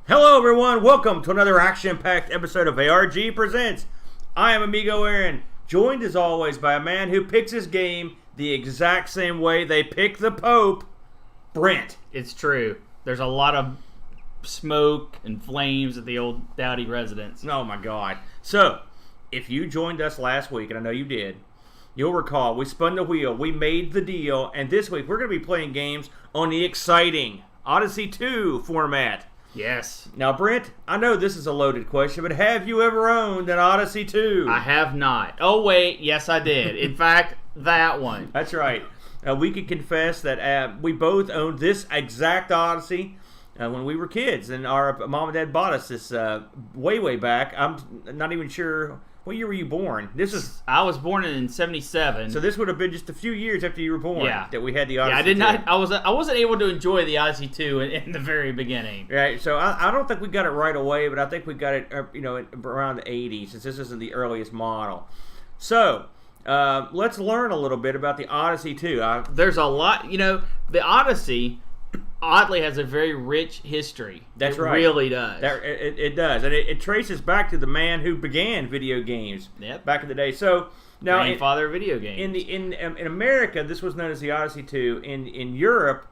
Hello everyone, welcome to another action-packed episode of ARG Presents. I am Amigo Aaron, joined as always by a man who picks his game the exact same way they pick the Pope, Brent. It's true. There's a lot of smoke and flames at the old Dowdy residence. Oh my God. So, if you joined us last week, and I know you did, you'll recall we spun the wheel, we made the deal, and this week we're going to be playing games on the exciting Odyssey 2 format. Yes. Now, Brent, I know this is a loaded question, but have you ever owned an Odyssey 2? I have not. Oh, wait. Yes, I did. In fact, that one. That's right. We can confess that we both owned this exact Odyssey when we were kids, and our mom and dad bought us this way back. I'm not even sure. What year were you born? I was born in 77. So this would have been just a few years after you were born that we had the Odyssey. Yeah, I did not. I wasn't able to enjoy the Odyssey 2 in the very beginning. Right. So I don't think we got it right away, but I think we got it around the 80s, since this isn't the earliest model. So let's learn a little bit about the Odyssey 2. There's a lot. The Odyssey oddly has a very rich history. That's right. It really does. It does, and it traces back to the man who began video games back in the day. So now, grandfather of video games. In America, this was known as the Odyssey 2. In Europe,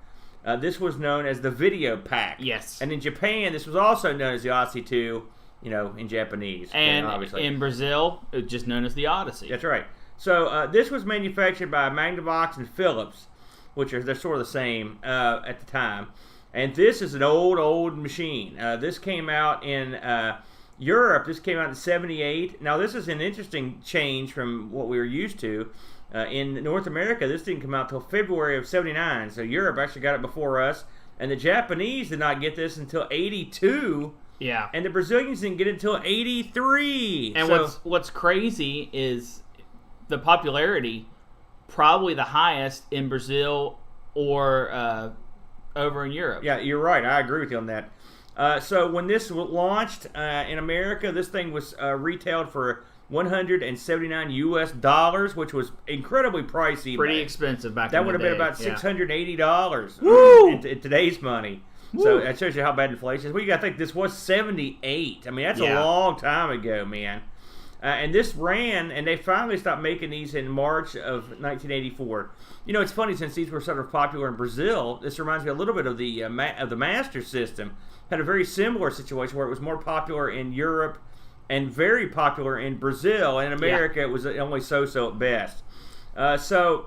this was known as the Video Pack. Yes. And in Japan, this was also known as the Odyssey 2. In Japanese, and obviously in Brazil, it's just known as the Odyssey. That's right. So this was manufactured by Magnavox and Philips, which they're sort of the same at the time. And this is an old machine. This came out in Europe. This came out in 78. Now, this is an interesting change from what we were used to. In North America, this didn't come out until February of 79. So Europe actually got it before us. And the Japanese did not get this until 82. Yeah. And the Brazilians didn't get it until 83. And what's crazy is the popularity, probably the highest in Brazil or over in Europe. Yeah, you're right. I agree with you on that. So when this launched in America, this thing was retailed for $179 US, which was incredibly pricey. Pretty expensive back then. That would have been about $680 in today's money. Woo. So that shows you how bad inflation is. Well, you got to think this was 78. I mean, that's a long time ago, man. And this ran, and they finally stopped making these in March of 1984. It's funny, since these were sort of popular in Brazil, this reminds me a little bit of the Master System. Had a very similar situation where it was more popular in Europe and very popular in Brazil. And in America, it was only so-so at best. So,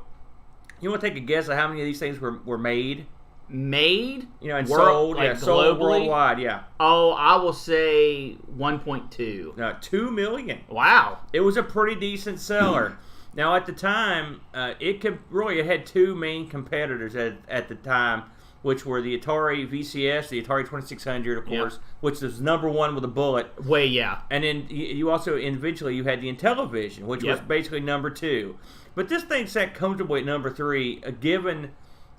you want to take a guess at how many of these things were made? Made? And sold? Sold worldwide, Oh, I will say 1.2. No, 2 million. Wow. It was a pretty decent seller. Now, at the time, it had two main competitors at the time, which were the Atari VCS, the Atari 2600, of course, which was number one with a bullet. And then you also, eventually, you had the Intellivision, which was basically number two. But this thing sat comfortably at number three, given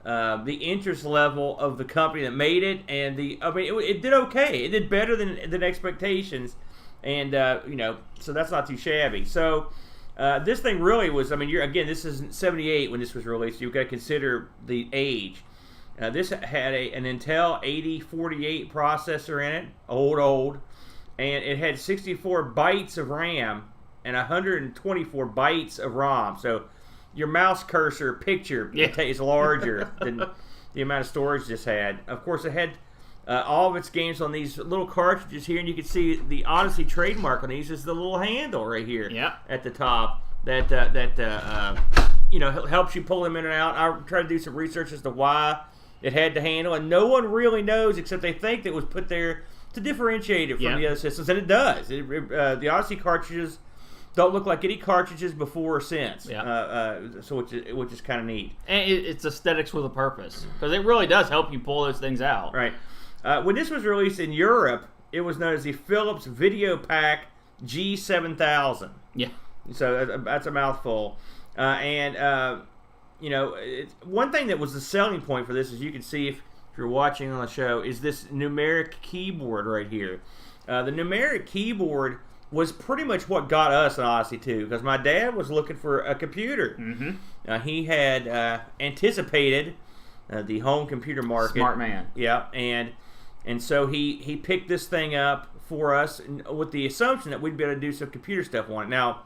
the interest level of the company that made it, and it did okay. It did better than expectations, and so that's not too shabby. So this thing really was. This is 78 when this was released. You've got to consider the age. This had an Intel 8048 processor in it, old, and it had 64 bytes of RAM and 124 bytes of ROM. So your mouse cursor picture is larger than the amount of storage this had. Of course, it had all of its games on these little cartridges here, and you can see the Odyssey trademark on these is the little handle right here at the top that helps you pull them in and out. I tried to do some research as to why it had the handle, and no one really knows, except they think that it was put there to differentiate it from the other systems, and it does. The Odyssey cartridges don't look like any cartridges before or since, so which is kind of neat. And it's aesthetics with a purpose, because it really does help you pull those things out. Right. When this was released in Europe, it was known as the Philips Video Pack G7000. Yeah. So that's a mouthful. One thing that was the selling point for this, as you can see if you're watching on the show, is this numeric keyboard right here. The numeric keyboard was pretty much what got us an Odyssey 2, because my dad was looking for a computer. Mm-hmm. He had anticipated the home computer market. Smart man. Yeah, and And so he picked this thing up for us with the assumption that we'd be able to do some computer stuff on it. Now,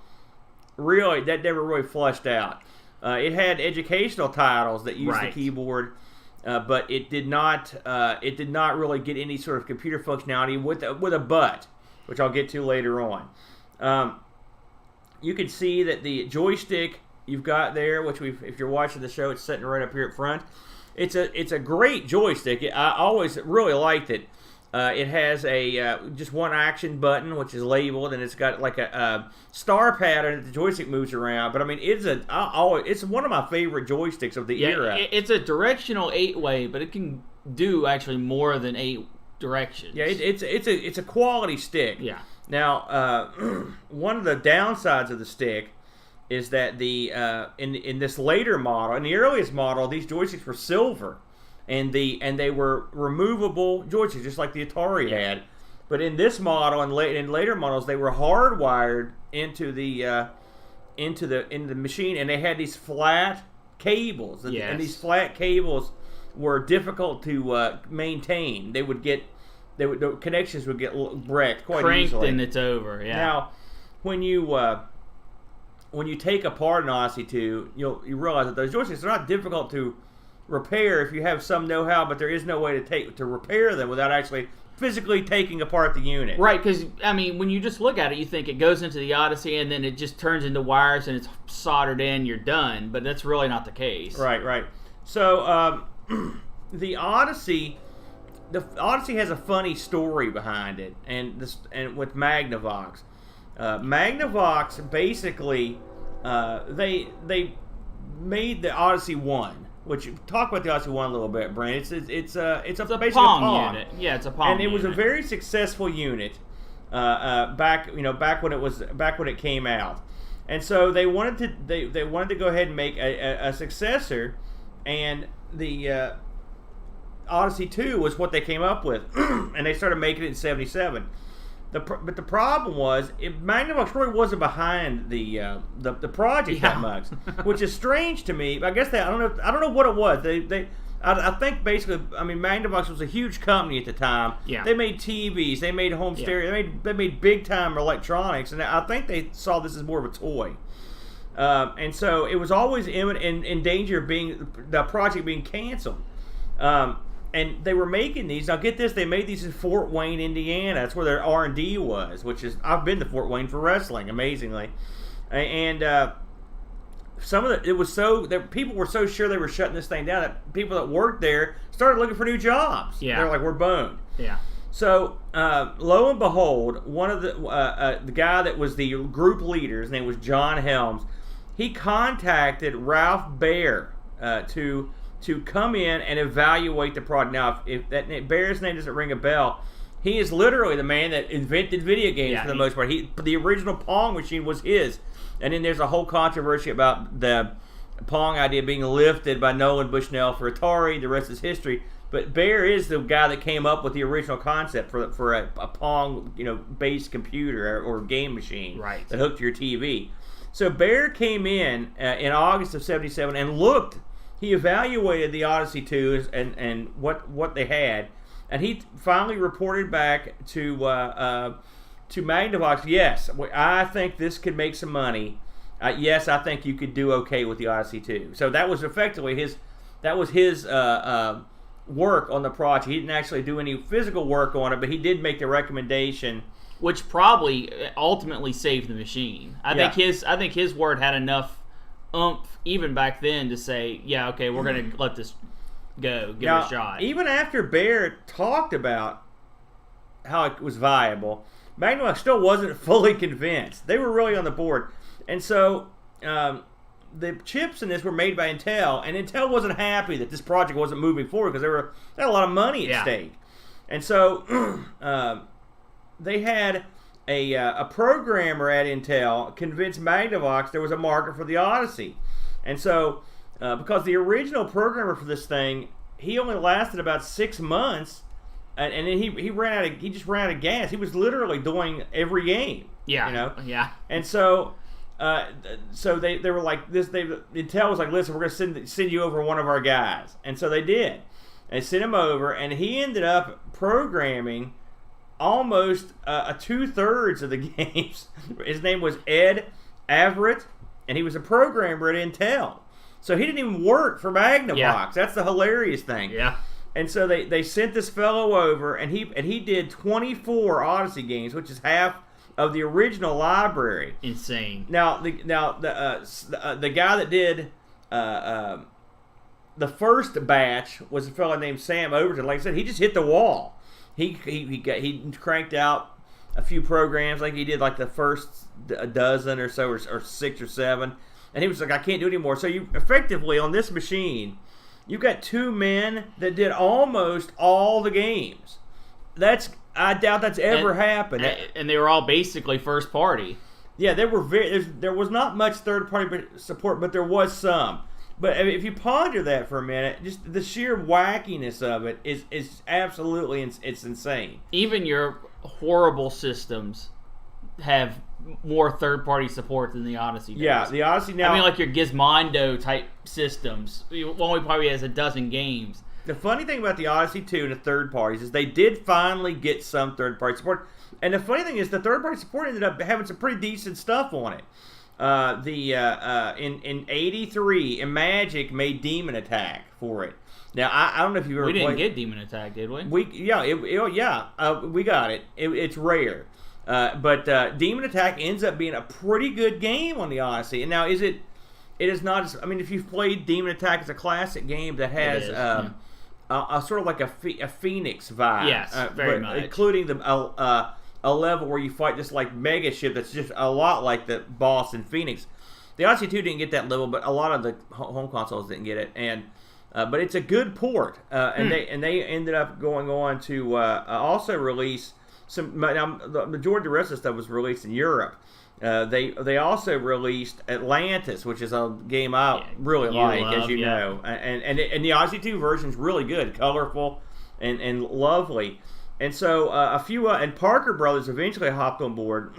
really, that never really flushed out. It had educational titles that used the keyboard, but it did not really get any sort of computer functionality with a butt, which I'll get to later on. You can see that the joystick you've got there, which if you're watching the show, it's sitting right up here at front. It's a great joystick. I always really liked it. It has a just one action button, which is labeled, and it's got like a star pattern that the joystick moves around. But I mean, it's one of my favorite joysticks of the era. It's a directional 8-way, but it can do actually more than 8 directions. Yeah, it's a quality stick. Yeah. Now, one of the downsides of the stick is that in this later model, in the earliest model, these joysticks were silver. And they were removable joysticks, just like the Atari had. But in this model and in later models, they were hardwired into the machine, and they had these flat cables. Yes. And these flat cables were difficult to maintain. The connections would get wrecked quite easily. And it's over. Yeah. Now, when you take apart an Odyssey 2, you realize that those joysticks are not difficult to repair if you have some know-how, but there is no way to repair them without actually physically taking apart the unit. Right, because, I mean, when you just look at it, you think it goes into the Odyssey and then it just turns into wires and it's soldered in, you're done, but that's really not the case. Right. So, the Odyssey has a funny story behind it, and with Magnavox. Magnavox, basically, they made the Odyssey 1. Which, talk about the Odyssey 1 a little bit, Brent. It's basically a Pong unit. Yeah, it's a Pong unit. And it was a very successful unit back when it came out. And so they wanted to go ahead and make a successor, and the Odyssey 2 was what they came up with, and they started making it in '77. But the problem was, Magnavox really wasn't behind the project that much, which is strange to me. I guess I don't know what it was. I think basically, I mean, Magnavox was a huge company at the time. Yeah. They made TVs, they made home stereo, they made big time electronics, and I think they saw this as more of a toy. And so it was always in danger of the project being canceled. And they were making these. Now get this, they made these in Fort Wayne, Indiana. That's where their R&D was, which is, I've been to Fort Wayne for wrestling, amazingly. And some of it was so that people were so sure they were shutting this thing down that people that worked there started looking for new jobs. Yeah. They're like, we're boned. Yeah. So lo and behold, one of the guy that was the group leader, his name was John Helms. He contacted Ralph Baer to come in and evaluate the product. Now, if that Baer's name doesn't ring a bell, he is literally the man that invented video games for the most part. The original Pong machine was his. And then there's a whole controversy about the Pong idea being lifted by Nolan Bushnell for Atari. The rest is history. But Baer is the guy that came up with the original concept for a Pong, based computer or game machine that hooked to your TV. So Baer came in August of '77 and looked. He evaluated the Odyssey 2 and what they had, and he finally reported back to Magnavox. Yes, I think this could make some money. Yes, I think you could do okay with the Odyssey 2. So that was effectively his work on the project. He didn't actually do any physical work on it, but he did make the recommendation, which probably ultimately saved the machine. I think his word had enough oomph even back then to say, yeah, okay, we're going to let this go, give it a shot. Even after Baer talked about how it was viable, Magnavox still wasn't fully convinced. They were really on the board. And so the chips in this were made by Intel, and Intel wasn't happy that this project wasn't moving forward because they had a lot of money at stake. And so they had a programmer at Intel convinced Magnavox there was a market for the Odyssey. And so, because the original programmer for this thing, he only lasted about 6 months, and then he just ran out of gas. He was literally doing every game. Yeah. And so they were like this. Intel was like, listen, we're going to send you over one of our guys, and so they did. and sent him over, and he ended up programming almost 2/3 of the games. His name was Ed Everett, and he was a programmer at Intel. So he didn't even work for Magnavox. That's the hilarious thing. Yeah. And so they sent this fellow over, and he did 24 Odyssey games, which is half of the original library. Insane. Now the guy that did the first batch was a fellow named Sam Overton. Like I said, he just hit the wall. He cranked out a few programs, like he did like the first dozen or so, or 6 or 7, and he was like, I can't do it anymore. So you effectively on this machine, you got 2 men that did almost all the games. I doubt that's ever happened. And they were all basically first party. Yeah, there was not much third party support, but there was some. But if you ponder that for a minute, just the sheer wackiness of it is absolutely it's insane. Even your horrible systems have more third-party support than the Odyssey does. Yeah, the Odyssey now. I mean, like your Gizmondo type systems. Only probably has a dozen games. The funny thing about the Odyssey 2 and the third parties is they did finally get some third-party support. And the funny thing is the third-party support ended up having some pretty decent stuff on it. In '83, Imagic made Demon Attack for it. Now I don't know if you ever. We didn't get Demon Attack, did we? We got it. It's rare, but Demon Attack ends up being a pretty good game on the Odyssey. And now it is not. I mean, if you've played Demon Attack, it's a classic game that has a sort of like a Phoenix vibe. Yes, very much, including a level where you fight this like mega ship that's just a lot like the boss in Phoenix. The Odyssey 2 didn't get that level, but a lot of the home consoles didn't get it. And but it's a good port, and they ended up going on to also release some. Now the majority of the rest of the stuff was released in Europe. They also released Atlantis, which is a game I really like, as you know. And the Odyssey 2 version is really good, colorful, and lovely. And so and Parker Brothers eventually hopped on board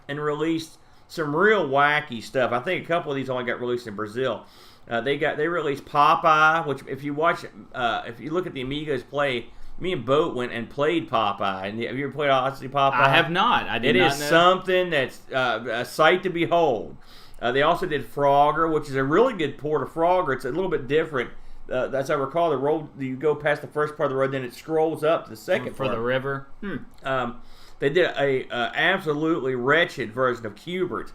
and released some real wacky stuff. I think a couple of these only got released in Brazil. They released Popeye, which if you look at the Amigos play, me and Boat went and played Popeye. And have you ever played Odyssey Popeye? I have not. It is something that's a sight to behold. They also did Frogger, which is a really good port of Frogger. It's a little bit different. As I recall, the road you go past the first part of the road, then it scrolls up to the second for part. the river. They did a absolutely wretched version of Cubert,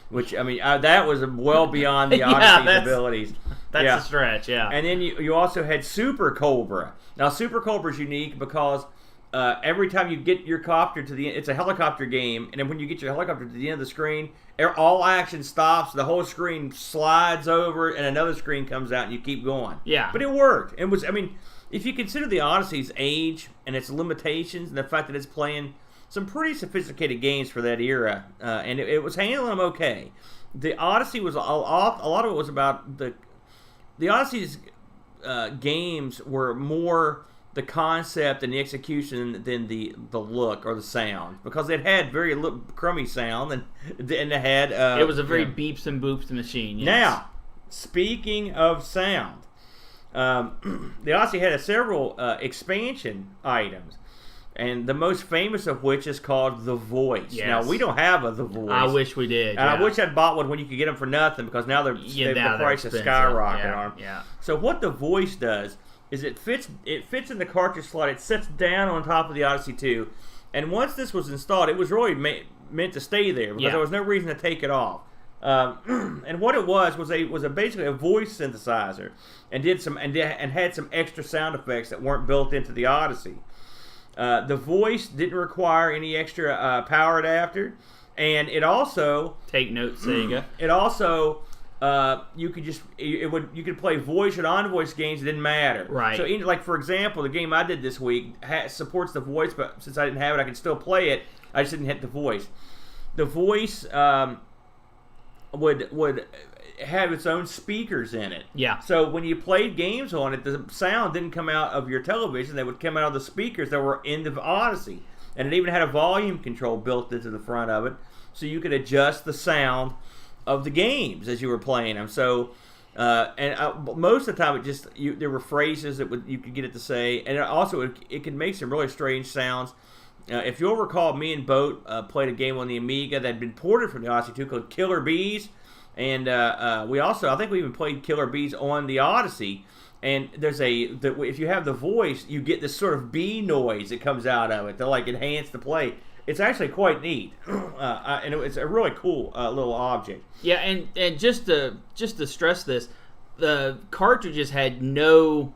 which I mean that was well beyond the Odyssey's abilities. That's a stretch, yeah. And then you also had Super Cobra. Now Super Cobra is unique because every time you get your copter to the end, it's a helicopter game, and then when you get your helicopter to the end of the screen, all action stops, the whole screen slides over, and another screen comes out, and you keep going. Yeah. But it worked. It was, I mean, if you consider the Odyssey's age and its limitations and the fact that it's playing some pretty sophisticated games for that era, and it was handling them okay. The Odyssey was a lot of it was about the Odyssey's games were more the concept and the execution than the look or the sound, because it had very crummy sound and it had it was a very beeps and boops machine. Yes. Now, speaking of sound, the Odyssey had several expansion items, and the most famous of which is called The Voice. Yes. Now, we don't have a The Voice. I wish we did. I wish I'd bought one when you could get them for nothing, because now the price is skyrocketing on them. Yeah. So what The Voice does is it fits in the cartridge slot. It sits down on top of the Odyssey 2, and once this was installed, it was really meant to stay there because there was no reason to take it off. And what it was basically a voice synthesizer, and had some extra sound effects that weren't built into the Odyssey. The Voice didn't require any extra power adapter, and it also take notes, Sega. It also you could play voice and non-voice games. It didn't matter. Right. So, like for example, the game I did this week supports the voice, but since I didn't have it, I could still play it. I just didn't hit the voice. The voice would have its own speakers in it. Yeah. So when you played games on it, the sound didn't come out of your television. They would come out of the speakers that were in the Odyssey, and it even had a volume control built into the front of it, so you could adjust the sound of the games as you were playing them. So Most of the time, there were phrases that you could get it to say, and it can make some really strange sounds. If you'll recall, me and Boat played a game on the Amiga that had been ported from the Odyssey 2 called Killer Bees, and I think we even played Killer Bees on the Odyssey. And if you have the voice, you get this sort of bee noise that comes out of it to like enhance the play. It's actually quite neat, and it's a really cool little object. Yeah, and just to stress this, the cartridges had no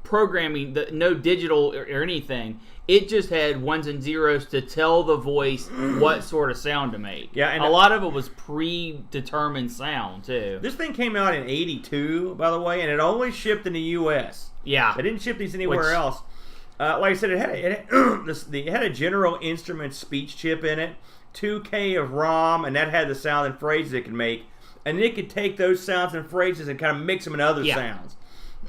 programming, no digital or anything. It just had ones and zeros to tell the voice what sort of sound to make. Yeah, and a lot of it was predetermined sound too. This thing came out in '82, by the way, and it only shipped in the U.S. Yeah, they didn't ship these anywhere else. Like I said, it had a General Instruments speech chip in it, 2K of ROM, and that had the sound and phrases it could make. And it could take those sounds and phrases and kind of mix them in other sounds.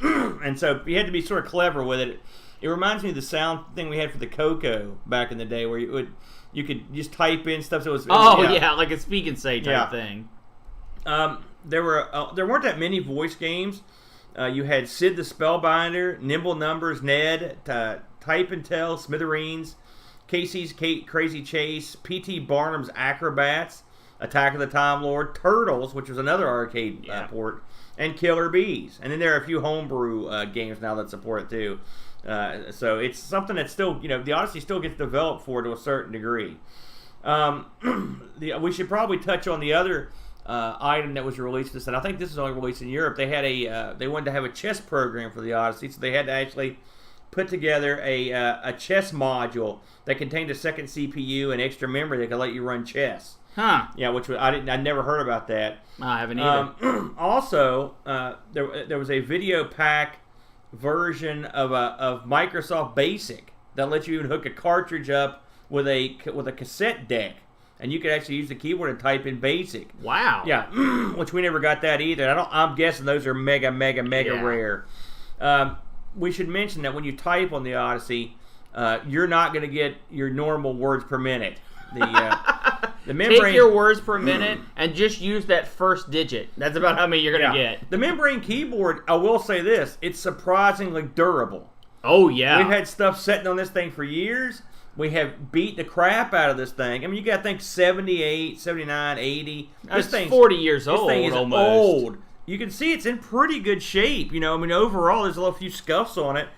And so you had to be sort of clever with it. It reminds me of the sound thing we had for the Coco back in the day, where you could just type in stuff. So it was like a speak and say type thing. There weren't that many voice games. You had Sid the Spellbinder, Nimble Numbers, Ned, Type and Tell, Smithereens, Casey's Crazy Chase, P.T. Barnum's Acrobats, Attack of the Timelord, Turtles, which was another arcade port, and Killer Bees. And then there are a few homebrew games now that support it too. So it's something that still, the Odyssey still gets developed for to a certain degree. We should probably touch on the other item that was released this, and I think this is only released in Europe. They had they wanted to have a chess program for the Odyssey, so they had to actually put together a chess module that contained a second CPU and extra memory that could let you run chess. Huh? Yeah, which I never heard about that. I haven't either. Also, there was a video pack version of Microsoft Basic that lets you even hook a cartridge up with a cassette deck. And you could actually use the keyboard and type in BASIC. Wow. Yeah, which we never got that either. I'm guessing those are mega rare. We should mention that when you type on the Odyssey, you're not going to get your normal words per minute. The membrane, take your words per minute and just use that first digit. That's about how many you're going to get. The membrane keyboard, I will say this, it's surprisingly durable. Oh, yeah. We've had stuff sitting on this thing for years. We have beat the crap out of this thing. I mean, you got to think 78, 79, 80. This thing's 40 years old. This thing is almost old. You can see it's in pretty good shape. Overall, there's a few scuffs on it.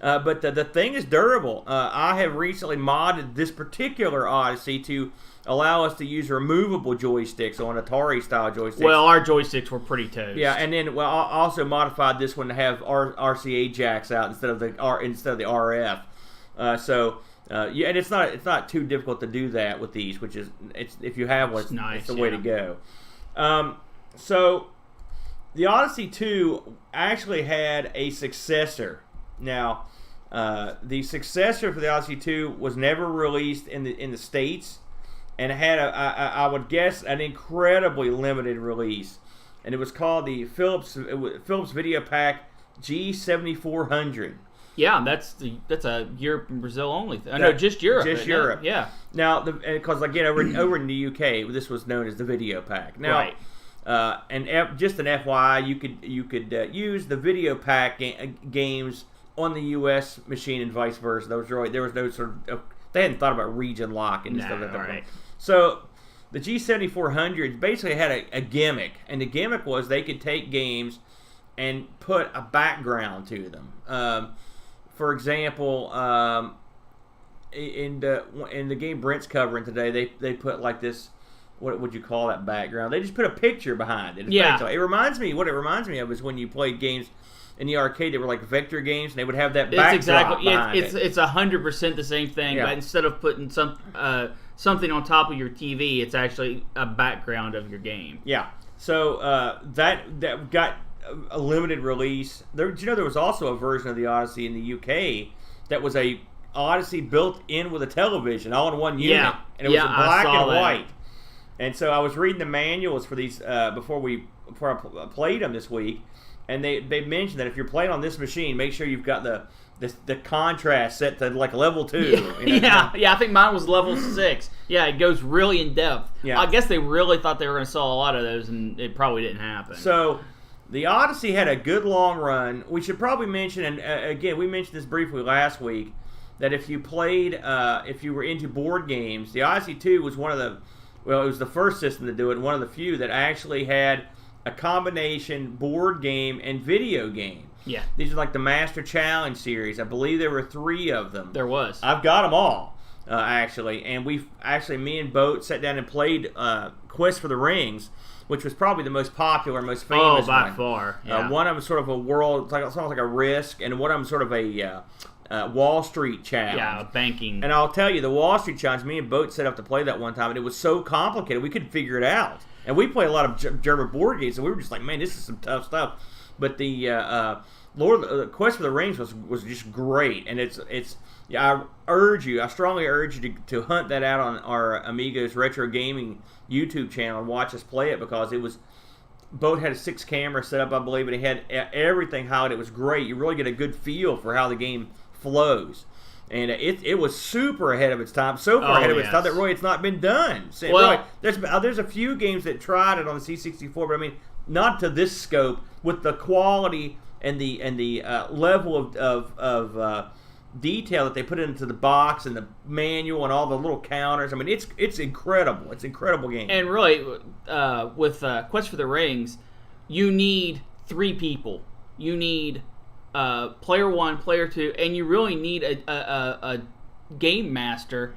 But the thing is durable. I have recently modded this particular Odyssey to allow us to use removable joysticks on Atari-style joysticks. Well, our joysticks were pretty toast. Yeah, and then I also modified this one to have RCA jacks out instead of the RF. And it's not too difficult to do that with these, which is if you have one, it's the way to go. So the Odyssey 2 actually had a successor. Now, the successor for the Odyssey 2 was never released in the States, and it had I would guess an incredibly limited release, and it was called the Philips Video Pack G7400. Yeah, that's a Europe and Brazil only thing. No, just Europe. Just Europe. Yeah. Now, because again, over in the UK, this was known as the Video Pack. Now, right. Just an FYI, you could use the Video Pack games on the US machine and vice versa. There was no sort of they hadn't thought about region lock and stuff like that. Right. So the G7400 basically had a gimmick, and the gimmick was they could take games and put a background to them. For example, in the game Brent's covering today, they put like this. What would you call that background? They just put a picture behind it. Yeah. What it reminds me of is when you played games in the arcade that were like vector games, and they would have that backdrop behind it. It's 100% the same thing, but instead of putting something on top of your TV, it's actually a background of your game. Yeah. So that got a limited release. There was also a version of the Odyssey in the UK that was a Odyssey built in with a television, all in one unit, and it was in black and white. And so I was reading the manuals for these before I played them this week, and they mentioned that if you're playing on this machine, make sure you've got the contrast set to like level 2. I think mine was level 6. Yeah, it goes really in depth. Yeah. I guess they really thought they were going to sell a lot of those, and it probably didn't happen. So The Odyssey had a good long run. We should probably mention, and again, we mentioned this briefly last week, that if you played, if you were into board games, the Odyssey 2 was it was the first system to do it, and one of the few that actually had a combination board game and video game. Yeah. These are like the Master Challenge series. I believe there were 3 of them. There was. I've got them all, actually. And me and Boat sat down and played Quest for the Rings, which was probably the most popular, most famous by one. far. Yeah. One of them sort of a world, it's almost like a Risk, and one of them sort of a Wall Street challenge. Yeah, banking. And I'll tell you, the Wall Street challenge, me and Boat set up to play that one time, and it was so complicated, we couldn't figure it out. And we play a lot of German board games, and we were just like, man, this is some tough stuff. But the Quest for the Rings was just great, and I strongly urge you to hunt that out on our Amigos Retro Gaming YouTube channel and watch us play it, because Boat had a 6 camera set up, I believe, and he had everything highlighted. It was great. You really get a good feel for how the game flows. And it was super ahead of its time, so far ahead of its time that really it's not been done. So well, really, there's a few games that tried it on the C64, but I mean, not to this scope with the quality and the level of detail that they put into the box and the manual and all the little counters. I mean, it's incredible. It's an incredible game. And really, with Quest for the Rings, you need 3 people. You need player 1, player 2, and you really need a game master.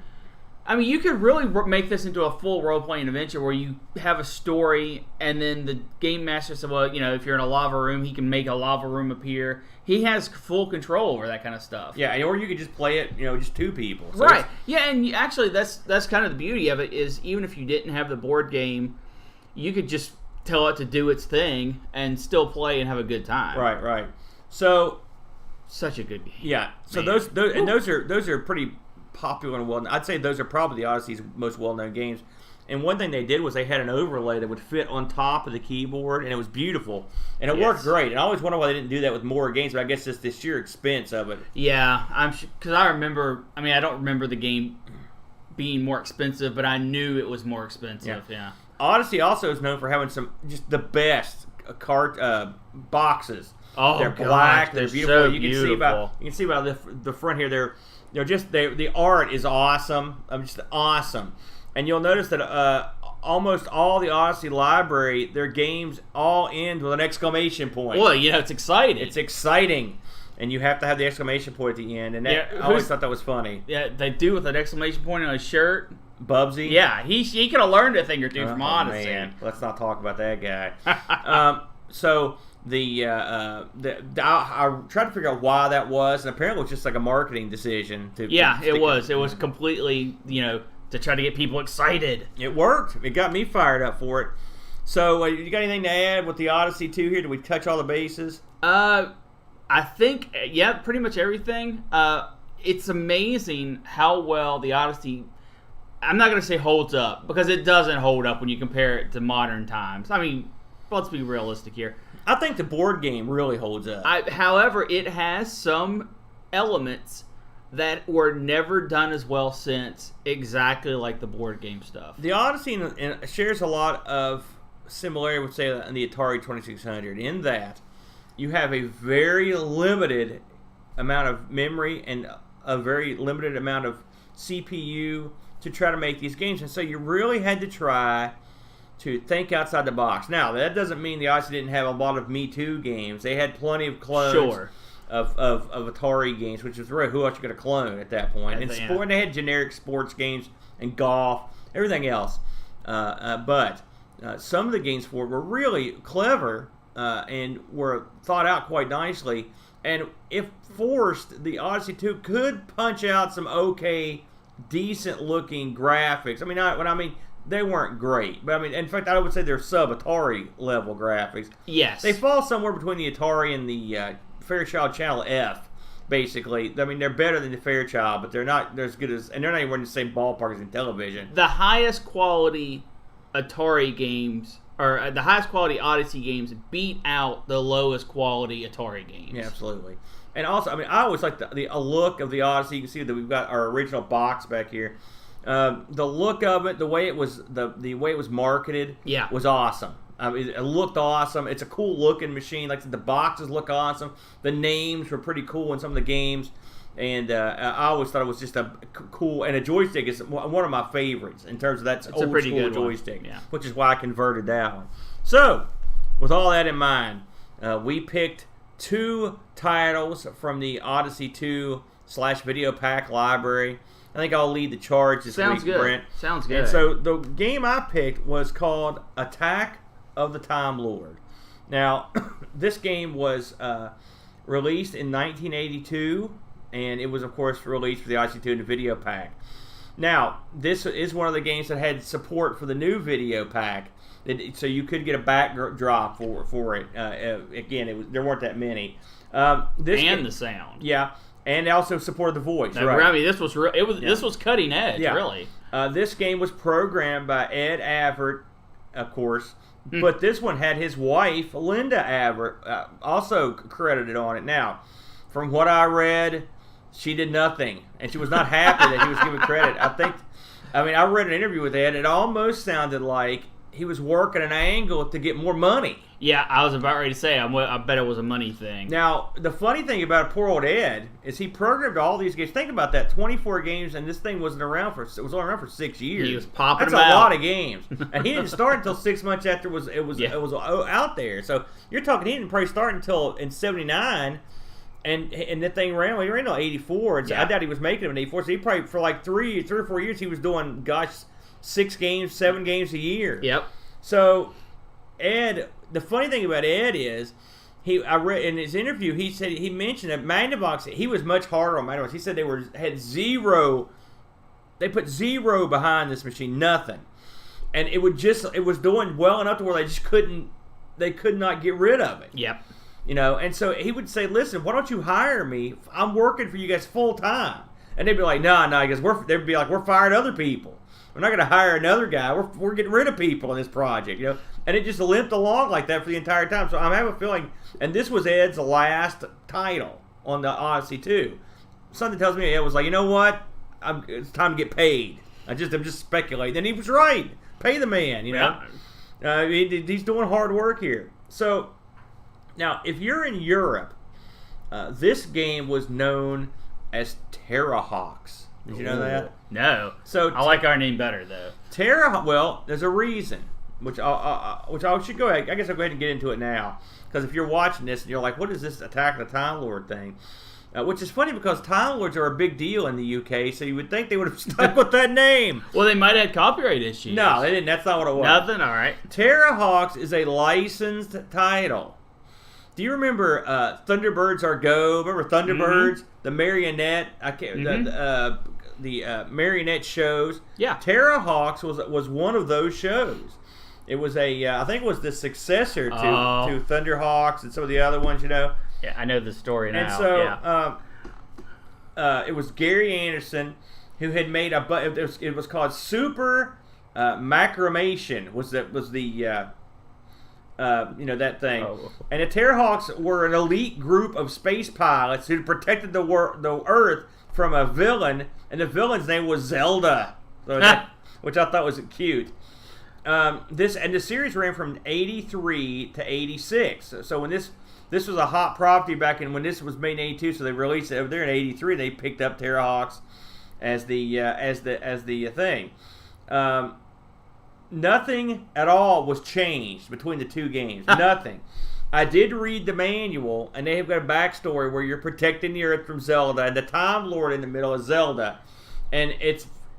I mean, you could really make this into a full role-playing adventure where you have a story, and then the game master says, well, if you're in a lava room, he can make a lava room appear. He has full control over that kind of stuff. Yeah, or you could just play it, just 2 people. So right. Yeah, and actually, that's kind of the beauty of it, is even if you didn't have the board game, you could just tell it to do its thing and still play and have a good time. Right. So, such a good game. Yeah. So Man. those are pretty popular and well-known. I'd say those are probably the Odyssey's most well-known games. And one thing they did was they had an overlay that would fit on top of the keyboard, and it was beautiful. And it worked great. And I always wonder why they didn't do that with more games, but I guess it's the sheer expense of it. Yeah, because I remember. I mean, I don't remember the game being more expensive, but I knew it was more expensive. Yeah. Odyssey also is known for having just the best boxes. Oh, they're black. They're beautiful. So you can see by the front here. The art is awesome. Just awesome. And you'll notice that almost all the Odyssey library, their games all end with an exclamation point. Well, it's exciting. It's exciting. And you have to have the exclamation point at the end. And I always thought that was funny. Yeah, they do with an exclamation point on his shirt. Bubsy. Yeah, he could have learned a thing or two from Odyssey. Man. Let's not talk about that guy. So I tried to figure out why that was, and apparently it was just like a marketing decision. It was. It was completely, to try to get people excited. It worked. It got me fired up for it. So, you got anything to add with the Odyssey 2 here? Did we touch all the bases? I think, pretty much everything. It's amazing how well the Odyssey, I'm not going to say holds up, because it doesn't hold up when you compare it to modern times. I mean, let's be realistic here. I think the board game really holds up. However, it has some elements that were never done as well since, exactly like the board game stuff. The Odyssey shares a lot of similarity with, say, in the Atari 2600, in that you have a very limited amount of memory and a very limited amount of CPU to try to make these games. And so you really had to try to think outside the box. Now, that doesn't mean the Odyssey didn't have a lot of Me Too games. They had plenty of clones of Atari games, which is really who else you going to clone at that point. And they had generic sports games and golf, everything else. But some of the games for it were really clever and were thought out quite nicely. And if forced, the Odyssey 2 could punch out some decent-looking graphics. I mean, they weren't great, but I mean, in fact, I would say they're sub-Atari level graphics. Yes. They fall somewhere between the Atari and the Fairchild Channel F, basically. I mean, they're better than the Fairchild, but they're not as good as, and they're not even in the same ballpark as in television. The highest quality Atari games, or the highest quality Odyssey games, beat out the lowest quality Atari games. Yeah, absolutely. And also, I mean, I always like the look of the Odyssey. You can see that we've got our original box back here. The look of it, the way it was marketed, was awesome. It looked awesome. It's a cool looking machine. Like the boxes look awesome. The names were pretty cool in some of the games. And I always thought it was just a cool, and a joystick is one of my favorites in terms of that's old school joystick, which is why I converted that one. So, with all that in mind, we picked 2 titles from the Odyssey 2/Video Pack library. I think I'll lead the charge this week, Brent. Sounds good. And so the game I picked was called Attack of the Timelord. Now, this game was released in 1982. And it was, of course, released for the Odyssey 2 in the video pack. Now, this is one of the games that had support for the new video pack, so you could get a backdrop for it. Again, there weren't that many. The sound. Yeah, and also supported the voice. Now, right. I mean, this was cutting edge, really. This game was programmed by Ed Avert, of course, but this one had his wife, Linda Avert, also credited on it. Now, from what I read, she did nothing, and she was not happy that he was given credit. I read an interview with Ed. It almost sounded like he was working an angle to get more money. Yeah, I was about ready to say, I bet it was a money thing. Now, the funny thing about poor old Ed is he programmed all these games. Think about that, 24 games, and this thing was only around for 6 years. He was popping That's them out. a lot of games, and he didn't start until 6 months after it was out there. So you're talking he didn't probably start until in '79. And that thing ran until 84. I doubt he was making them in 84. So he probably, for like 3 or 4 years, he was doing, 6 games, 7 games a year. Yep. So, Ed, the funny thing about Ed is, I read in his interview, he mentioned that Magnavox, he was much harder on Magnavox. He said they put 0 behind this machine, nothing. And it was doing well enough to where they could not get rid of it. Yep. And so he would say, listen, why don't you hire me? I'm working for you guys full time. And they'd be like, no, because they'd be like, we're firing other people. We're not going to hire another guy. We're getting rid of people in this project, And it just limped along like that for the entire time. So I'm having a feeling, and this was Ed's last title on the Odyssey 2. Something tells me Ed was like, you know what? It's time to get paid. I'm just speculating. And he was right. Pay the man, Yeah. He's doing hard work here. So, now, if you're in Europe, this game was known as Terrahawks. Did you know that? No. So I like our name better, though. Well, there's a reason, which I should go ahead. I guess I'll go ahead and get into it now, because if you're watching this and you're like, "What is this Attack of the Time Lord thing?" Which is funny because Time Lords are a big deal in the UK, so you would think they would have stuck with that name. Well, they might have had copyright issues. No, they didn't. That's not what it was. Nothing. All right. Terrahawks is a licensed title. Do you remember Thunderbirds Are Go? Remember Thunderbirds? Mm-hmm. The marionette, the marionette shows. Yeah. Terrahawks was one of those shows. It was I think it was the successor to Thunderhawks and some of the other ones, Yeah, I know the story now. And so it was Gary Anderson who had made it was called Super Macramation was the that thing. Oh. And the Terrahawks were an elite group of space pilots who protected the Earth from a villain, and the villain's name was Zelda, which I thought was cute. The series ran from 83 to 86. So when this was a hot property back when this was made in 82, so they released it over there in 83. They picked up Terrahawks as the thing. Nothing at all was changed between the two games. Nothing. I did read the manual, and they have got a backstory where you're protecting the Earth from Zelda, and the Time Lord in the middle is Zelda. And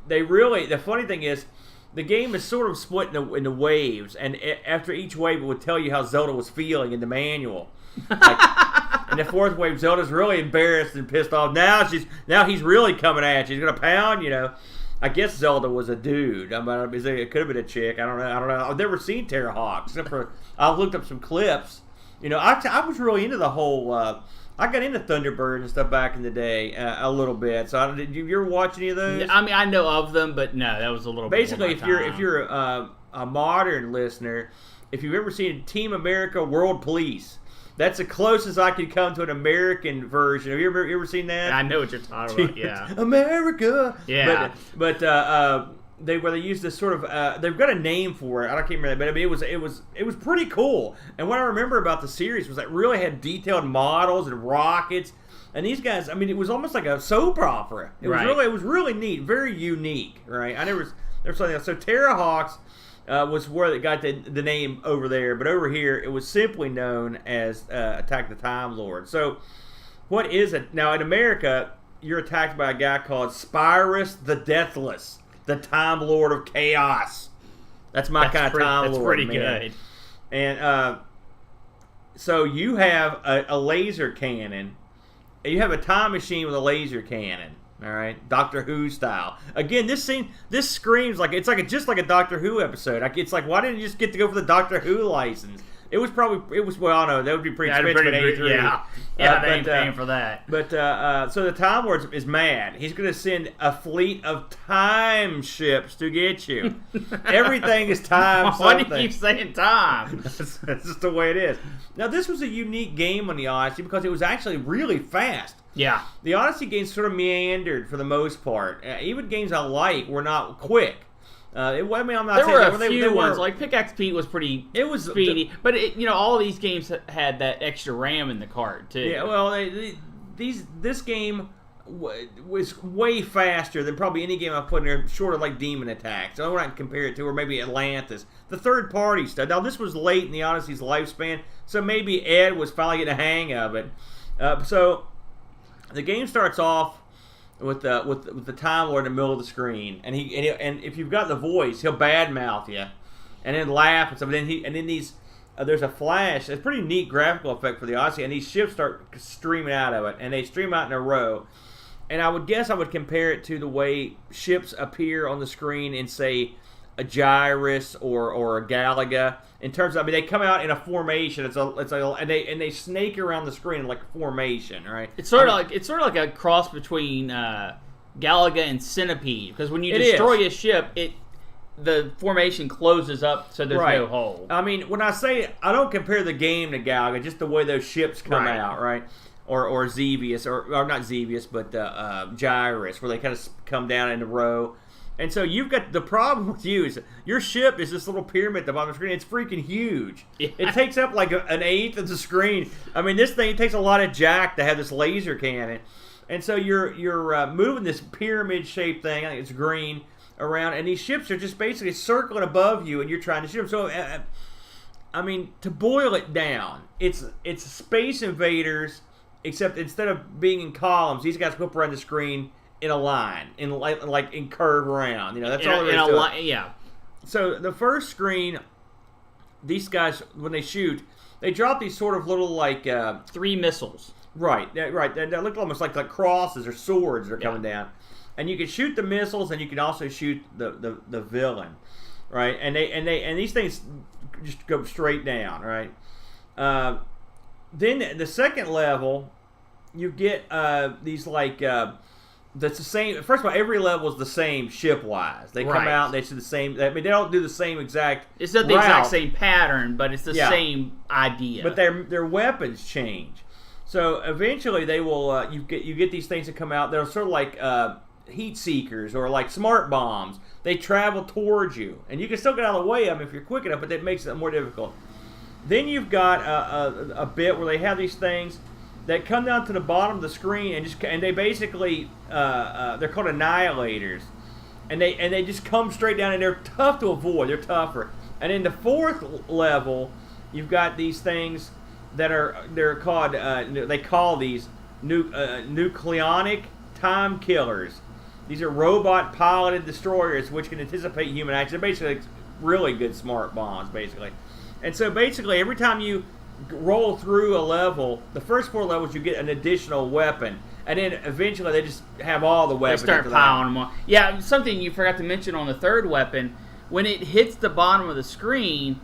the funny thing is, the game is sort of split into waves, and after each wave, it would tell you how Zelda was feeling in the manual. In the fourth wave, Zelda's really embarrassed and pissed off. Now he's really coming at you. He's gonna pound, I guess Zelda was a dude. It could have been a chick. I don't know. I've never seen Terrahawks except for I looked up some clips. I was really into the whole. I got into Thunderbird and stuff back in the day a little bit. So did you ever watch any of those? I mean, I know of them, but no, that was a little. Basically, bit more if you're a modern listener, if you've ever seen Team America World Police. That's the closest I could come to an American version. Have you ever seen that? I know what you're talking about. Yeah, America. Yeah, but they used this sort of they've got a name for it. I can't remember that, but I mean it was pretty cool. And what I remember about the series was that it really had detailed models and rockets. And these guys, I mean, it was almost like a soap opera. It was really neat, very unique, right? I never something else. So Terrahawks was where it got the name over there, but over here it was simply known as Attack the Time Lord. So what is it now in America? You're attacked by a guy called Spyrus the Deathless, the Time Lord of Chaos. That's my kind of Time Lord. That's pretty good. And so you have a laser cannon. You have a time machine with a laser cannon. All right, Doctor Who style. Again, this screams like just like a Doctor Who episode. It's like, why didn't you just get to go for the Doctor Who license? Well, I know that would be pretty expensive at 83. Yeah, they ain't paying for that. But so the Time Lord is mad. He's going to send a fleet of time ships to get you. Everything is time. Why do you keep saying time? That's just the way it is. Now, this was a unique game on the Odyssey because it was actually really fast. Yeah. The Odyssey games sort of meandered for the most part. Even games I like were not quick. I'm not there saying were that, a few ones like Pickaxe Pete was pretty speedy, but all these games had that extra RAM in the card too. Yeah, well, this game was way faster than probably any game I've put in there, short of like Demon Attack. So I wouldn't compare it to, or maybe Atlantis. The third party stuff. Now this was late in the Odyssey's lifespan, so maybe Ed was finally getting a hang of it. So the game starts off with the Time Lord in the middle of the screen, and if you've got the voice, he'll badmouth you, and then laugh and stuff. And then there's a flash. It's a pretty neat graphical effect for the Odyssey, and these ships start streaming out of it, and they stream out in a row. And I would compare it to the way ships appear on the screen in, say, a Gyrus or a Galaga. In terms of, they come out in a formation. And they snake around the screen like a formation, right? It's sort of like a cross between Galaga and Centipede, because when you destroy a ship, the formation closes up, so there's no hole. I mean, when I say I don't compare the game to Galaga, just the way those ships come out, right? Or Xevious, or not Xevious, but Gyrus, where they kind of come down in a row. And so you've got the problem with you is your ship is this little pyramid at the bottom of the screen. It's freaking huge. Yeah. It takes up like an eighth of the screen. I mean, this thing takes a lot of jack to have this laser cannon. And so you're moving this pyramid-shaped thing, I think it's green, around, and these ships are just basically circling above you, and you're trying to shoot them. So, I mean, to boil it down, it's Space Invaders, except instead of being in columns, these guys go up around the screen in a line, in curve around. That's all there is to it. Yeah. So the first screen, these guys, when they shoot, they drop these sort of little like 3 missiles. Right. They look almost like crosses or swords that are coming down, and you can shoot the missiles, and you can also shoot the villain, right? And these things just go straight down, right? Then the second level, you get these like. That's the same. First of all, every level is the same ship-wise. They come out and they do the same. I mean, they don't do the same exact. It's not the exact same pattern, but it's the same idea. But their weapons change. So eventually, they will. You get these things that come out. They're sort of like heat seekers or like smart bombs. They travel towards you, and you can still get out of the way of them if you're quick enough. But that makes it more difficult. Then you've got a bit where they have these things that come down to the bottom of the screen and they basically they're called annihilators, and they just come straight down, and they're tough to avoid. They're tougher. And in the fourth level, you've got these things that they're called they call these nucleonic time killers. These are robot piloted destroyers which can anticipate human action. They're basically really good smart bombs, basically. And so basically every time you roll through a level, the first 4 levels you get an additional weapon, and then eventually they just have all the weapons. They start piling them on. Yeah, something you forgot to mention on the third weapon, when it hits the bottom of the screen,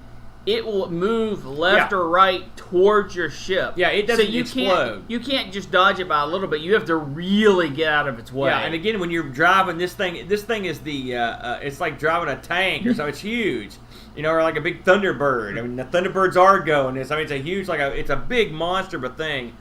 it will move left or right towards your ship. Yeah, it doesn't explode. You can't just dodge it by a little bit. You have to really get out of its way. Yeah, and again, when you're driving this thing is the it's like driving a tank or something. It's huge. Or like a big Thunderbird. I mean, the Thunderbirds are going this. I mean, it's a huge, it's a big monster of a thing.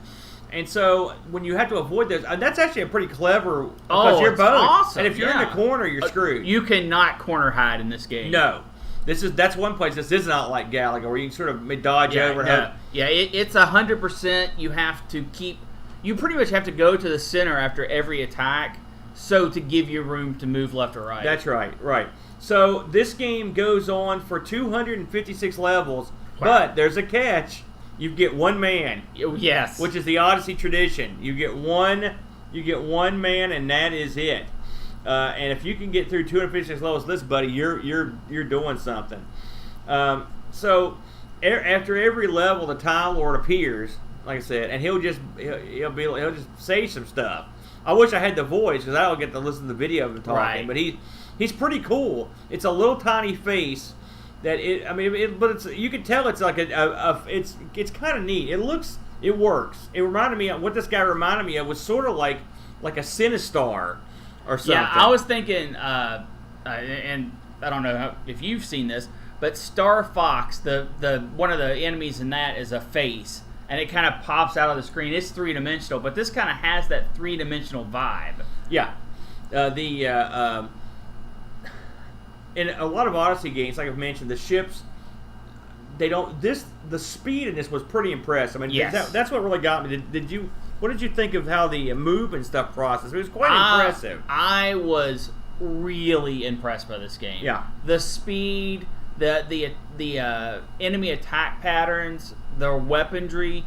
And so when you have to avoid those, that's actually a pretty clever because Oh, you're it's both. awesome, And if you're in yeah. the corner, you're screwed. You cannot corner hide in this game. No. That's one place. This is not like Galaga where you can sort of dodge over and hope. Yeah, it's 100%. You have to keep. You pretty much have to go to the center after every attack, so to give you room to move left or right. That's right. So this game goes on for 256 levels, Wow. but there's a catch. You get one man, Yes. which is the Odyssey tradition. You get one man, and that is it. And if you can get through 256 levels, this buddy, you're doing something. So after every level, the Timelord appears, like I said, and he'll just say some stuff. I wish I had the voice because I don't get to listen to the video of him talking. Right. But he's pretty cool. It's a little tiny face that you can tell it's like it's kind of neat. It works. It reminded me of what this guy reminded me of was sort of like a Sinistar or something. Yeah, I was thinking, and I don't know if you've seen this, but Star Fox, the one of the enemies in that is a face. And it kind of pops out of the screen. It's 3-dimensional, but this kind of has that 3-dimensional vibe. Yeah. In a lot of Odyssey games, like I've mentioned, the ships, the speed in this was pretty impressive. I mean, Yes. that's what really got me. What did you think of how the move and stuff process? It was quite impressive. I was really impressed by this game. Yeah. The speed, the enemy attack patterns, the weaponry.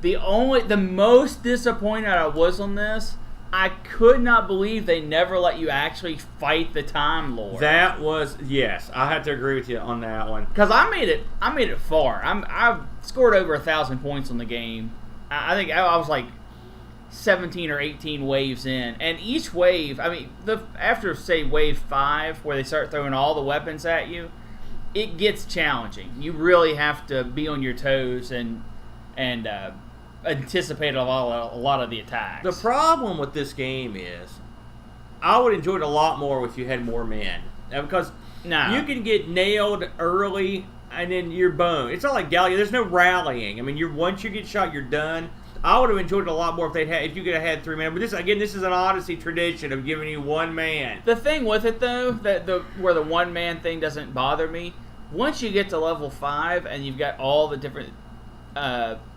The most disappointed I was on this, I could not believe they never let you actually fight the Timelord. That was, yes, I have to agree with you on that one. Because I made it far. I scored over 1,000 points on the game. I think I was like 17 or 18 waves in, and each wave, I mean, after say wave 5, where they start throwing all the weapons at you, it gets challenging. You really have to be on your toes and anticipate a lot of the attacks. The problem with this game is, I would enjoy it a lot more if you had more men, because you can get nailed early and then you're boned. It's not like Galaga. There's no rallying. I mean, once you get shot, you're done. I would have enjoyed it a lot more if you could have had 3 men. But this is an Odyssey tradition of giving you one man. The thing with it though, where the one man thing doesn't bother me. Once you get to level 5 and you've got all the different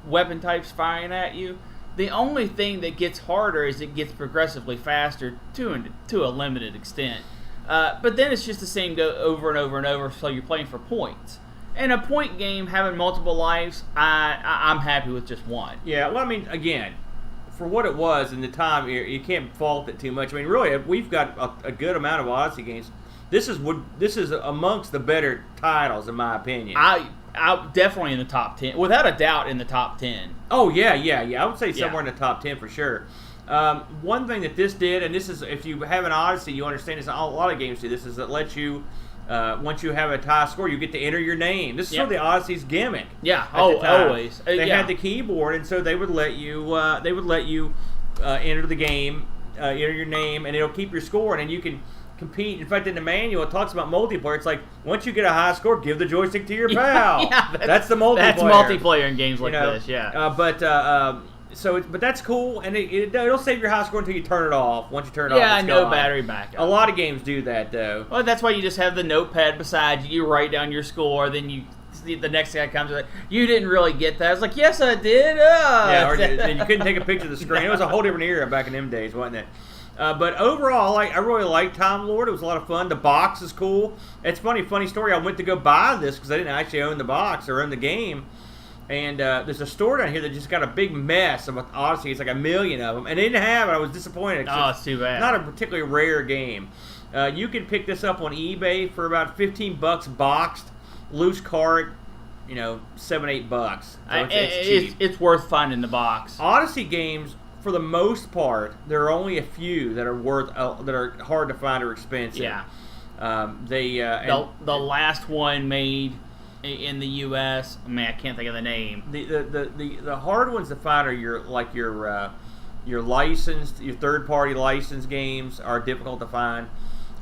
weapon types firing at you, the only thing that gets harder is it gets progressively faster to a limited extent. But then it's just the same go over and over and over, so you're playing for points. In a point game, having multiple lives, I'm happy with just one. Yeah, well, I mean, again, for what it was in the time, you can't fault it too much. I mean, really, we've got a good amount of Odyssey games. This is amongst the better titles, in my opinion. I definitely in the top 10, without a doubt, in the top 10. Oh yeah. I would say somewhere in the top 10 for sure. One thing that this did, and this is if you have an Odyssey, you understand this. A lot of games do this. Is it lets you. Once you have a tie score, you get to enter your name. This is sort of the Odyssey's gimmick. Yeah. Always. They had the keyboard, and so they would let you. Enter the game, enter your name, and it'll keep your score, and then you can compete. In fact, in the manual, it talks about multiplayer. It's like once you get a high score, give the joystick to your pal. That's the multiplayer. That's multiplayer in games like this. Yeah. But that's cool, and it'll save your high score until you turn it off. Once you turn it off, yeah, it's no gone. battery backup. A lot of games do that, though. Well, that's why you just have the notepad beside you. You write down your score, then the next guy comes and like, you didn't really get that. I was like, yes, I did. Yeah, and you couldn't take a picture of the screen. It was a whole different era back in them days, wasn't it? But overall, I really liked Timelord. It was a lot of fun. The box is cool. It's funny story. I went to go buy this because I didn't actually own the box or own the game. And there's a store down here that just got a big mess of Odyssey. It's like 1 million of them. And they didn't have it. I was disappointed. Oh, it's too bad. Not a particularly rare game. You can pick this up on eBay for about $15 boxed. Loose cart, $7, $8. So it's cheap. It's worth finding the box. Odyssey games, for the most part, there are only a few that are hard to find or expensive. Yeah. The last one made in the U.S. I mean, I can't think of the name. The hard ones to find are your licensed, your third-party licensed games are difficult to find,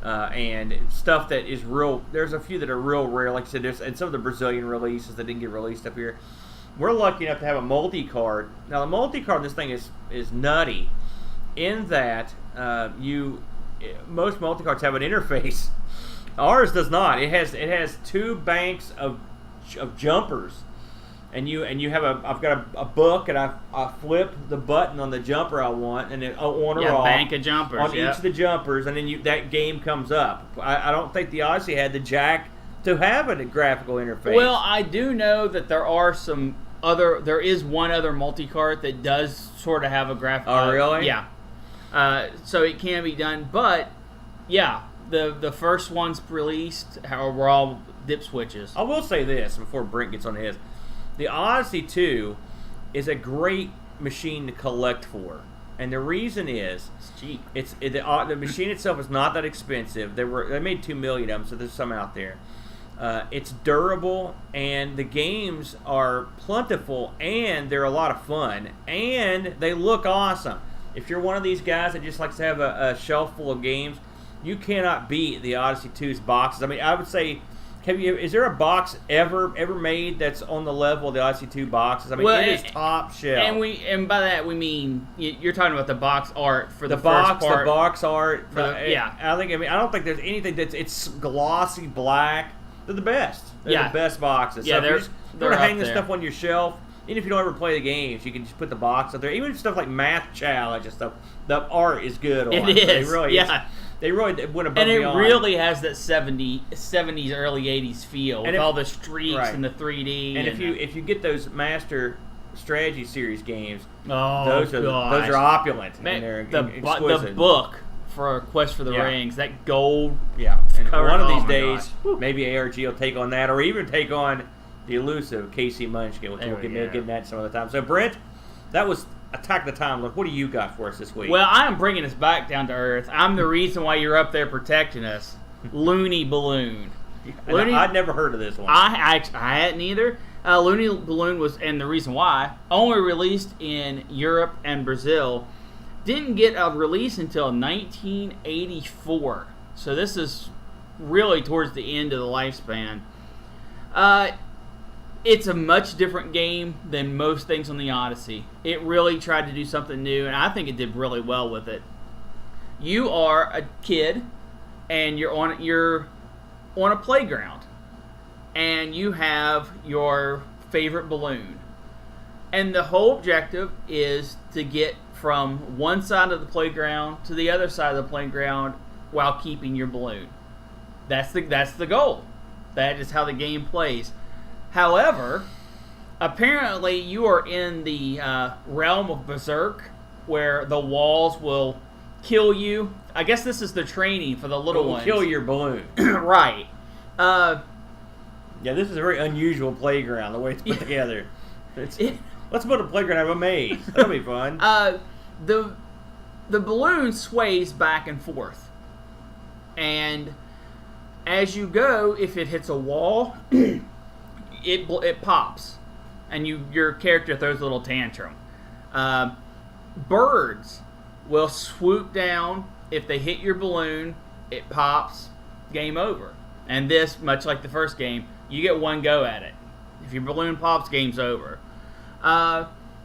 and stuff that is real. There's a few that are real rare, like I said. And some of the Brazilian releases that didn't get released up here. we're lucky enough to have a multi-card. Now, the multi-card, this thing is nutty in that most multi-cards have an interface. Ours does not. It has two banks of jumpers, and you have I've got a book, and I flip the button on the jumper I want, and then on or off. Bank of jumpers on each of the jumpers, and then that game comes up. I don't think the Odyssey had the jack to have a graphical interface. Well, I do know that there is one other multi-card that does sort of have a graphical. Oh, really? Yeah. So it can be done, but yeah, the first ones released were all dip switches. I will say this before Brent gets on his. The Odyssey 2 is a great machine to collect for. And the reason is It's cheap. The machine itself is not that expensive. They made 2 million of them, so there's some out there. It's durable, and the games are plentiful, and they're a lot of fun, and they look awesome. If you're one of these guys that just likes to have a shelf full of games, you cannot beat the Odyssey 2's boxes. I mean, I would say, is there a box ever made that's on the level of the Odyssey 2 boxes? I mean, it is top shelf. And by that we mean you're talking about the box art for the box, first part. the box art. Yeah. I don't think there's anything it's glossy black. They're the best. They're the best boxes. Yeah, so they're to hang up this there. stuff on your shelf. Even if you don't ever play the games, you can just put the box up there. Even stuff like Math Challenge and stuff, the art is good on it. It is. They really went above and it beyond. really has that 70s, early 80s feel with all the streaks right. and the 3D. And if you get those Master Strategy Series games, those are opulent. Man, and they're the exquisite. book for Quest for the Rings, that gold. Yeah, and cover, one of these my days, gosh. maybe ARG will take on that, or even take on the elusive Casey Munchkin, which we'll get into that some other time. So, Brent, that was Attack the Timelord. What do you got for us this week? Well, I am bringing us back down to earth. I'm the reason why you're up there protecting us. Loony Balloon. Loony, I'd never heard of this one. I hadn't either. Loony Balloon was, and the reason why, only released in Europe and Brazil. Didn't get a release until 1984. So this is really towards the end of the lifespan. It's a much different game than most things on the Odyssey. It really tried to do something new, and I think it did really well with it. You are a kid, and you're on a playground, and you have your favorite balloon. And the whole objective is to get from one side of the playground to the other side of the playground while keeping your balloon. That's the goal. That is how the game plays. However, apparently you are in the realm of Berserk, where the walls will kill you. I guess this is the training for the little ones. Kill your balloon. Right. Yeah, this is a very unusual playground, the way it's put together. Let's put a playground out of a maze. That'll be fun. The balloon sways back and forth. And as you go, if it hits a wall, it pops. And your character throws a little tantrum. Birds will swoop down. If they hit your balloon, it pops. Game over. And this, much like the first game, you get one go at it. If your balloon pops, game's over.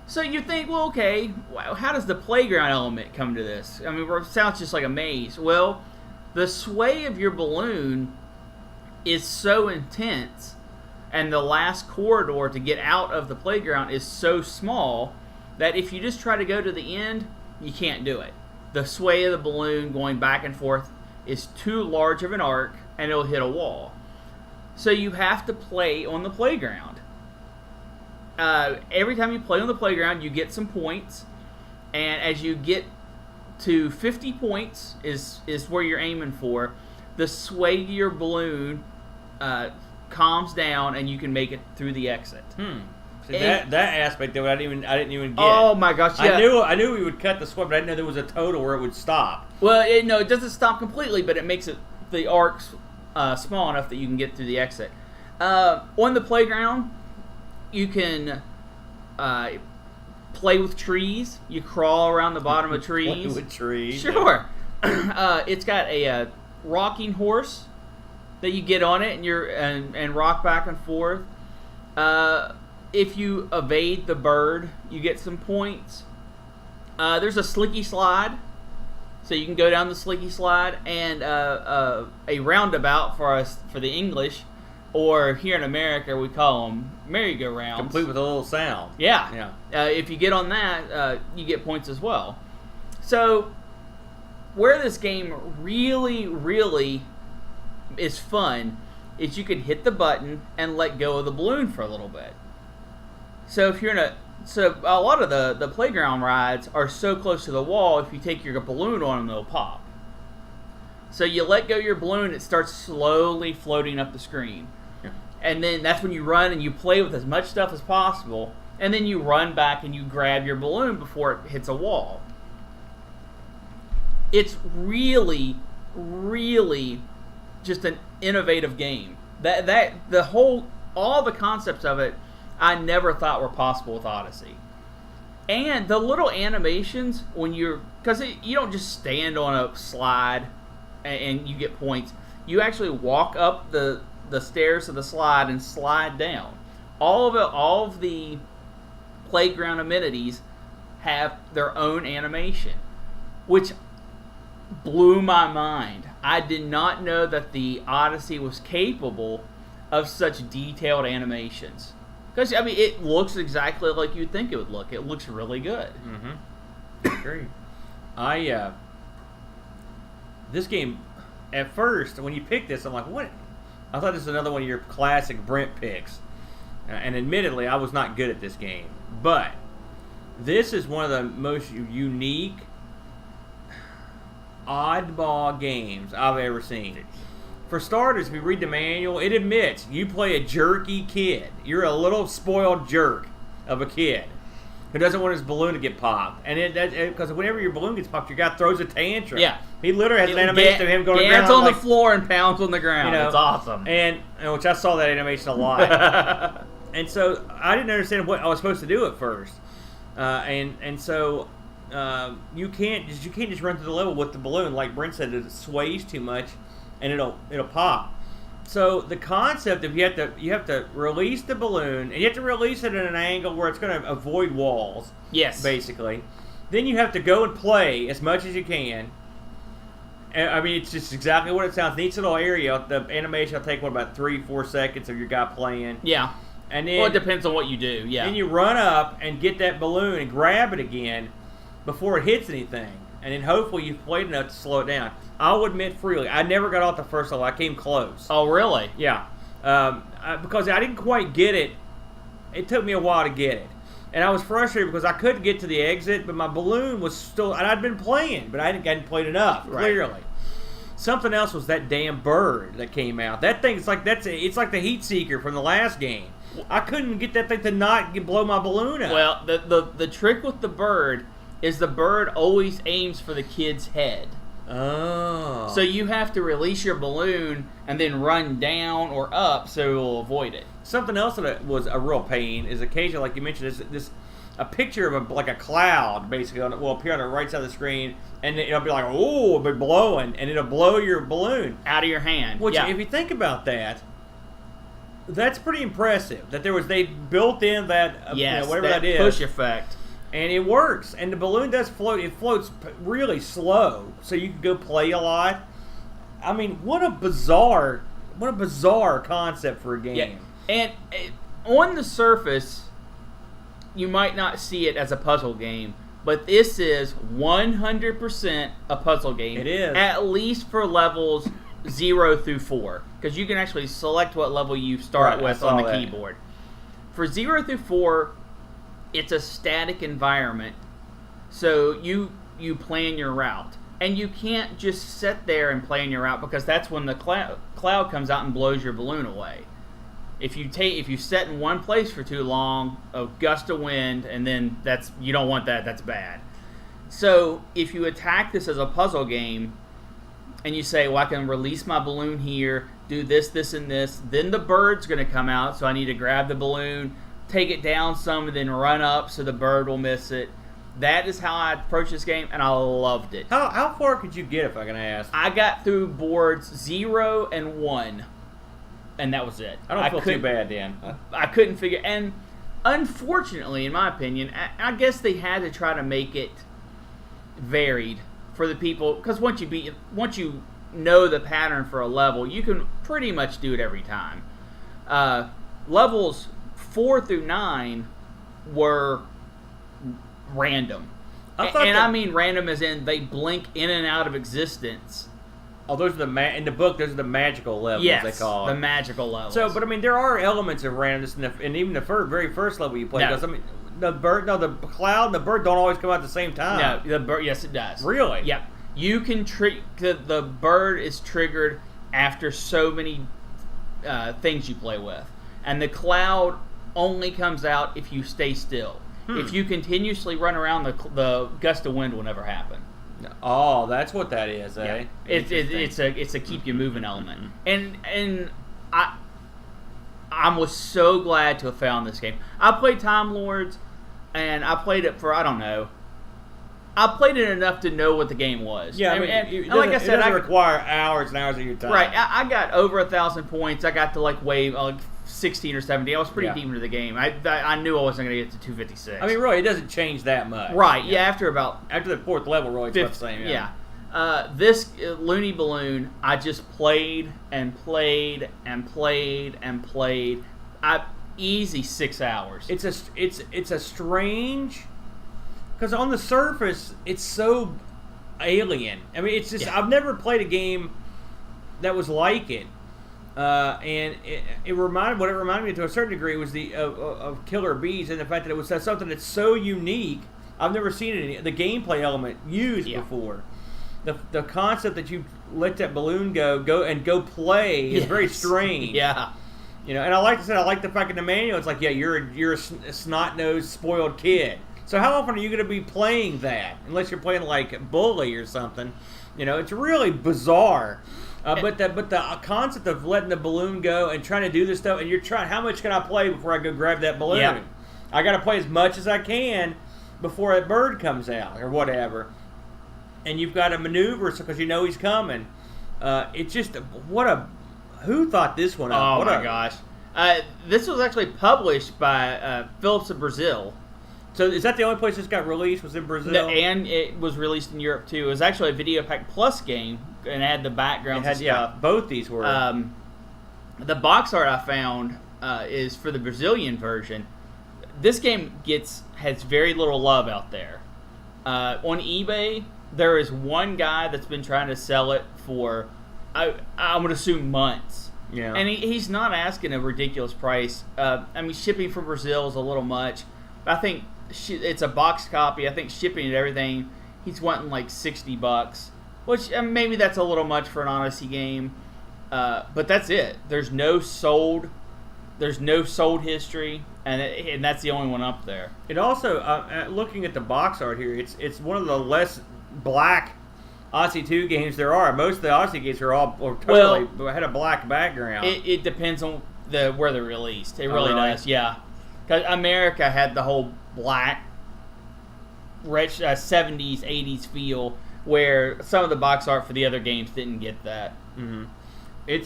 So you think, well, okay, how does the playground element come to this? I mean, it sounds just like a maze. Well, the sway of your balloon is so intense, and the last corridor to get out of the playground is so small that if you just try to go to the end, you can't do it. The sway of the balloon going back and forth is too large of an arc, and it'll hit a wall. So you have to play on the playground. Every time you play on the playground, you get some points, and as you get to 50 points is where you're aiming for. The sway of your balloon calms down, and you can make it through the exit. See, that aspect of it, I didn't even get. Oh my gosh! Yeah. I knew we would cut the sway, but I didn't know there was a total where it would stop. Well, it doesn't stop completely, but it makes the arcs small enough that you can get through the exit. On the playground, you can play with trees. You crawl around the bottom of trees. Play with trees. Sure. It's got a rocking horse that you get on it and and rock back and forth. if you evade the bird, you get some points. There's a slicky slide, so you can go down the slicky slide, and a roundabout for the English, or here in America we call them merry-go-rounds. Complete with a little sound. Yeah. If you get on that, you get points as well. So, where this game really, really is fun is you can hit the button and let go of the balloon for a little bit. So if you're so a lot of the playground rides are so close to the wall, if you take your balloon on them, they'll pop. So you let go of your balloon, it starts slowly floating up the screen. Yeah. And then that's when you run and you play with as much stuff as possible, and then you run back and you grab your balloon before it hits a wall. It's really, really just an innovative game. All the concepts of it, I never thought were possible with Odyssey. And the little animations because you don't just stand on a slide and you get points. You actually walk up the stairs of the slide and slide down. All of the playground amenities have their own animation, which blew my mind. I did not know that the Odyssey was capable of such detailed animations. Because, I mean, it looks exactly like you'd think it would look. It looks really good. Mm-hmm. Agree. This game, at first, when you picked this, I'm like, what? I thought this was another one of your classic Brent picks. And admittedly, I was not good at this game. But this is one of the most unique, oddball games I've ever seen. For starters, if you read the manual, it admits you play a jerky kid. You're a little spoiled jerk of a kid who doesn't want his balloon to get popped. And because whenever your balloon gets popped, your guy throws a tantrum. Yeah. He literally has an animation of him going dance around on the floor and pounds on the ground. It's awesome. And which I saw that animation a lot. And so I didn't understand what I was supposed to do at first. So you can't just run through the level with the balloon. Like Brent said, it sways too much and it'll pop. So the concept of you have to release the balloon, and you have to release it at an angle where it's going to avoid walls. Yes. Basically. Then you have to go and play as much as you can. I mean, it's just exactly what it sounds. Each little area, the animation will take about 3-4 seconds of your guy playing. Yeah. And then, well, it depends on what you do. Yeah. Then you run up and get that balloon and grab it again before it hits anything. And then hopefully you've played enough to slow it down. I'll admit freely, I never got off the first level. I came close. Oh, really? Yeah. Because I didn't quite get it. It took me a while to get it. And I was frustrated because I couldn't get to the exit, but my balloon was still... And I'd been playing, but I hadn't played enough, clearly. Right. Something else was that damn bird that came out. That thing, it's like the heat seeker from the last game. I couldn't get that thing to not blow my balloon up. Well, the trick with the bird is the bird always aims for the kid's head. Oh. So you have to release your balloon and then run down or up so it will avoid it. Something else that was a real pain is occasionally, like you mentioned, a picture of a cloud basically will appear on the right side of the screen, and it'll be like, oh, it'll be blowing, and it'll blow your balloon out of your hand. Which, if you think about that, that's pretty impressive. That they built in that whatever that is, push effect. And it works. And the balloon does float. It floats really slow, so you can go play a lot. I mean, what a bizarre concept for a game. Yeah. And on the surface, you might not see it as a puzzle game, but this is 100% a puzzle game. It is. At least for levels 0 through 4, because you can actually select what level you start with on the keyboard. For 0 through 4, it's a static environment, so you plan your route, and you can't just sit there and plan your route because that's when the cloud comes out and blows your balloon away. If you sit in one place for too long, a gust of wind, and then you don't want that. That's bad. So if you attack this as a puzzle game, and you say, well, I can release my balloon here, do this, this, and this, then the bird's going to come out, so I need to grab the balloon, take it down some, and then run up so the bird will miss it. That is how I approached this game, and I loved it. How far could you get, if I can ask? I got through boards 0 and 1, and that was it. I don't feel too bad then. I couldn't figure, and unfortunately, in my opinion, I guess they had to try to make it varied for the people, because once you know the pattern for a level, you can pretty much do it every time. Levels 4 through 9 were random, and I mean random as in they blink in and out of existence. Oh, those are in the book. Those are the magical levels. Yes, they call it. The magical levels. So, but I mean, there are elements of randomness and even the very first level you play. Because I mean, the cloud and the bird don't always come out at the same time. No, the bird. Yes, it does. Really? Yep. You can the bird is triggered after so many things you play with, and the cloud only comes out if you stay still. If you continuously run around, the gust of wind will never happen. Oh, that's what that is, eh? Yeah. It's a keep you moving element, and I was so glad to have found this game. I played Timelords, and I played it for, I don't know, I played it enough to know what the game was. Yeah, and like I said, it doesn't require hours and hours of your time. Right, I got over 1,000 points. I got to wave 16 or 17. I was pretty deep into the game. I knew I wasn't going to get to 256. I mean, really, it doesn't change that much. Right, after the fourth level, really, it's about the same. This Loony Balloon, I just played and played and played and played. Easy 6 hours. It's a strange, because on the surface it's so alien. I mean, it's just I've never played a game that was like it. And it reminded me to a certain degree was of Killer Bees, and the fact that it was something that's so unique. I've never seen it the gameplay element used before. The concept that you let that balloon go play is very strange. Yeah. You know, and I like the fact in the manual it's like, you're a snot-nosed, spoiled kid. So how often are you going to be playing that? Unless you're playing like Bully or something. You know, it's really bizarre. But the concept of letting the balloon go and trying to do this stuff, and you're trying, how much can I play before I go grab that balloon? Yeah. I got to play as much as I can before a bird comes out or whatever. And you've got to maneuver because you know he's coming. It's just who thought this one up? Oh my gosh! This was actually published by Philips of Brazil. So is that the only place this got released? Was in Brazil? No, and it was released in Europe too. It was actually a Video Pack Plus game and had the backgrounds and stuff. Yeah, both these were. The box art I found is for the Brazilian version. This game has very little love out there. On eBay, there is one guy that's been trying to sell it for, I would assume, months. Yeah. And he's not asking a ridiculous price. I mean, shipping from Brazil is a little much. I think it's a box copy. I think shipping and everything, he's wanting like $60, which maybe that's a little much for an Odyssey game. But that's it. There's no sold history, and that's the only one up there. It also, looking at the box art here, it's one of the less black Odyssey 2 games there are. Most of the Odyssey games had a black background. It depends on where they're released. It really does, yeah. Because America had the whole black, rich 70s, 80s feel, where some of the box art for the other games didn't get that. Mm-hmm.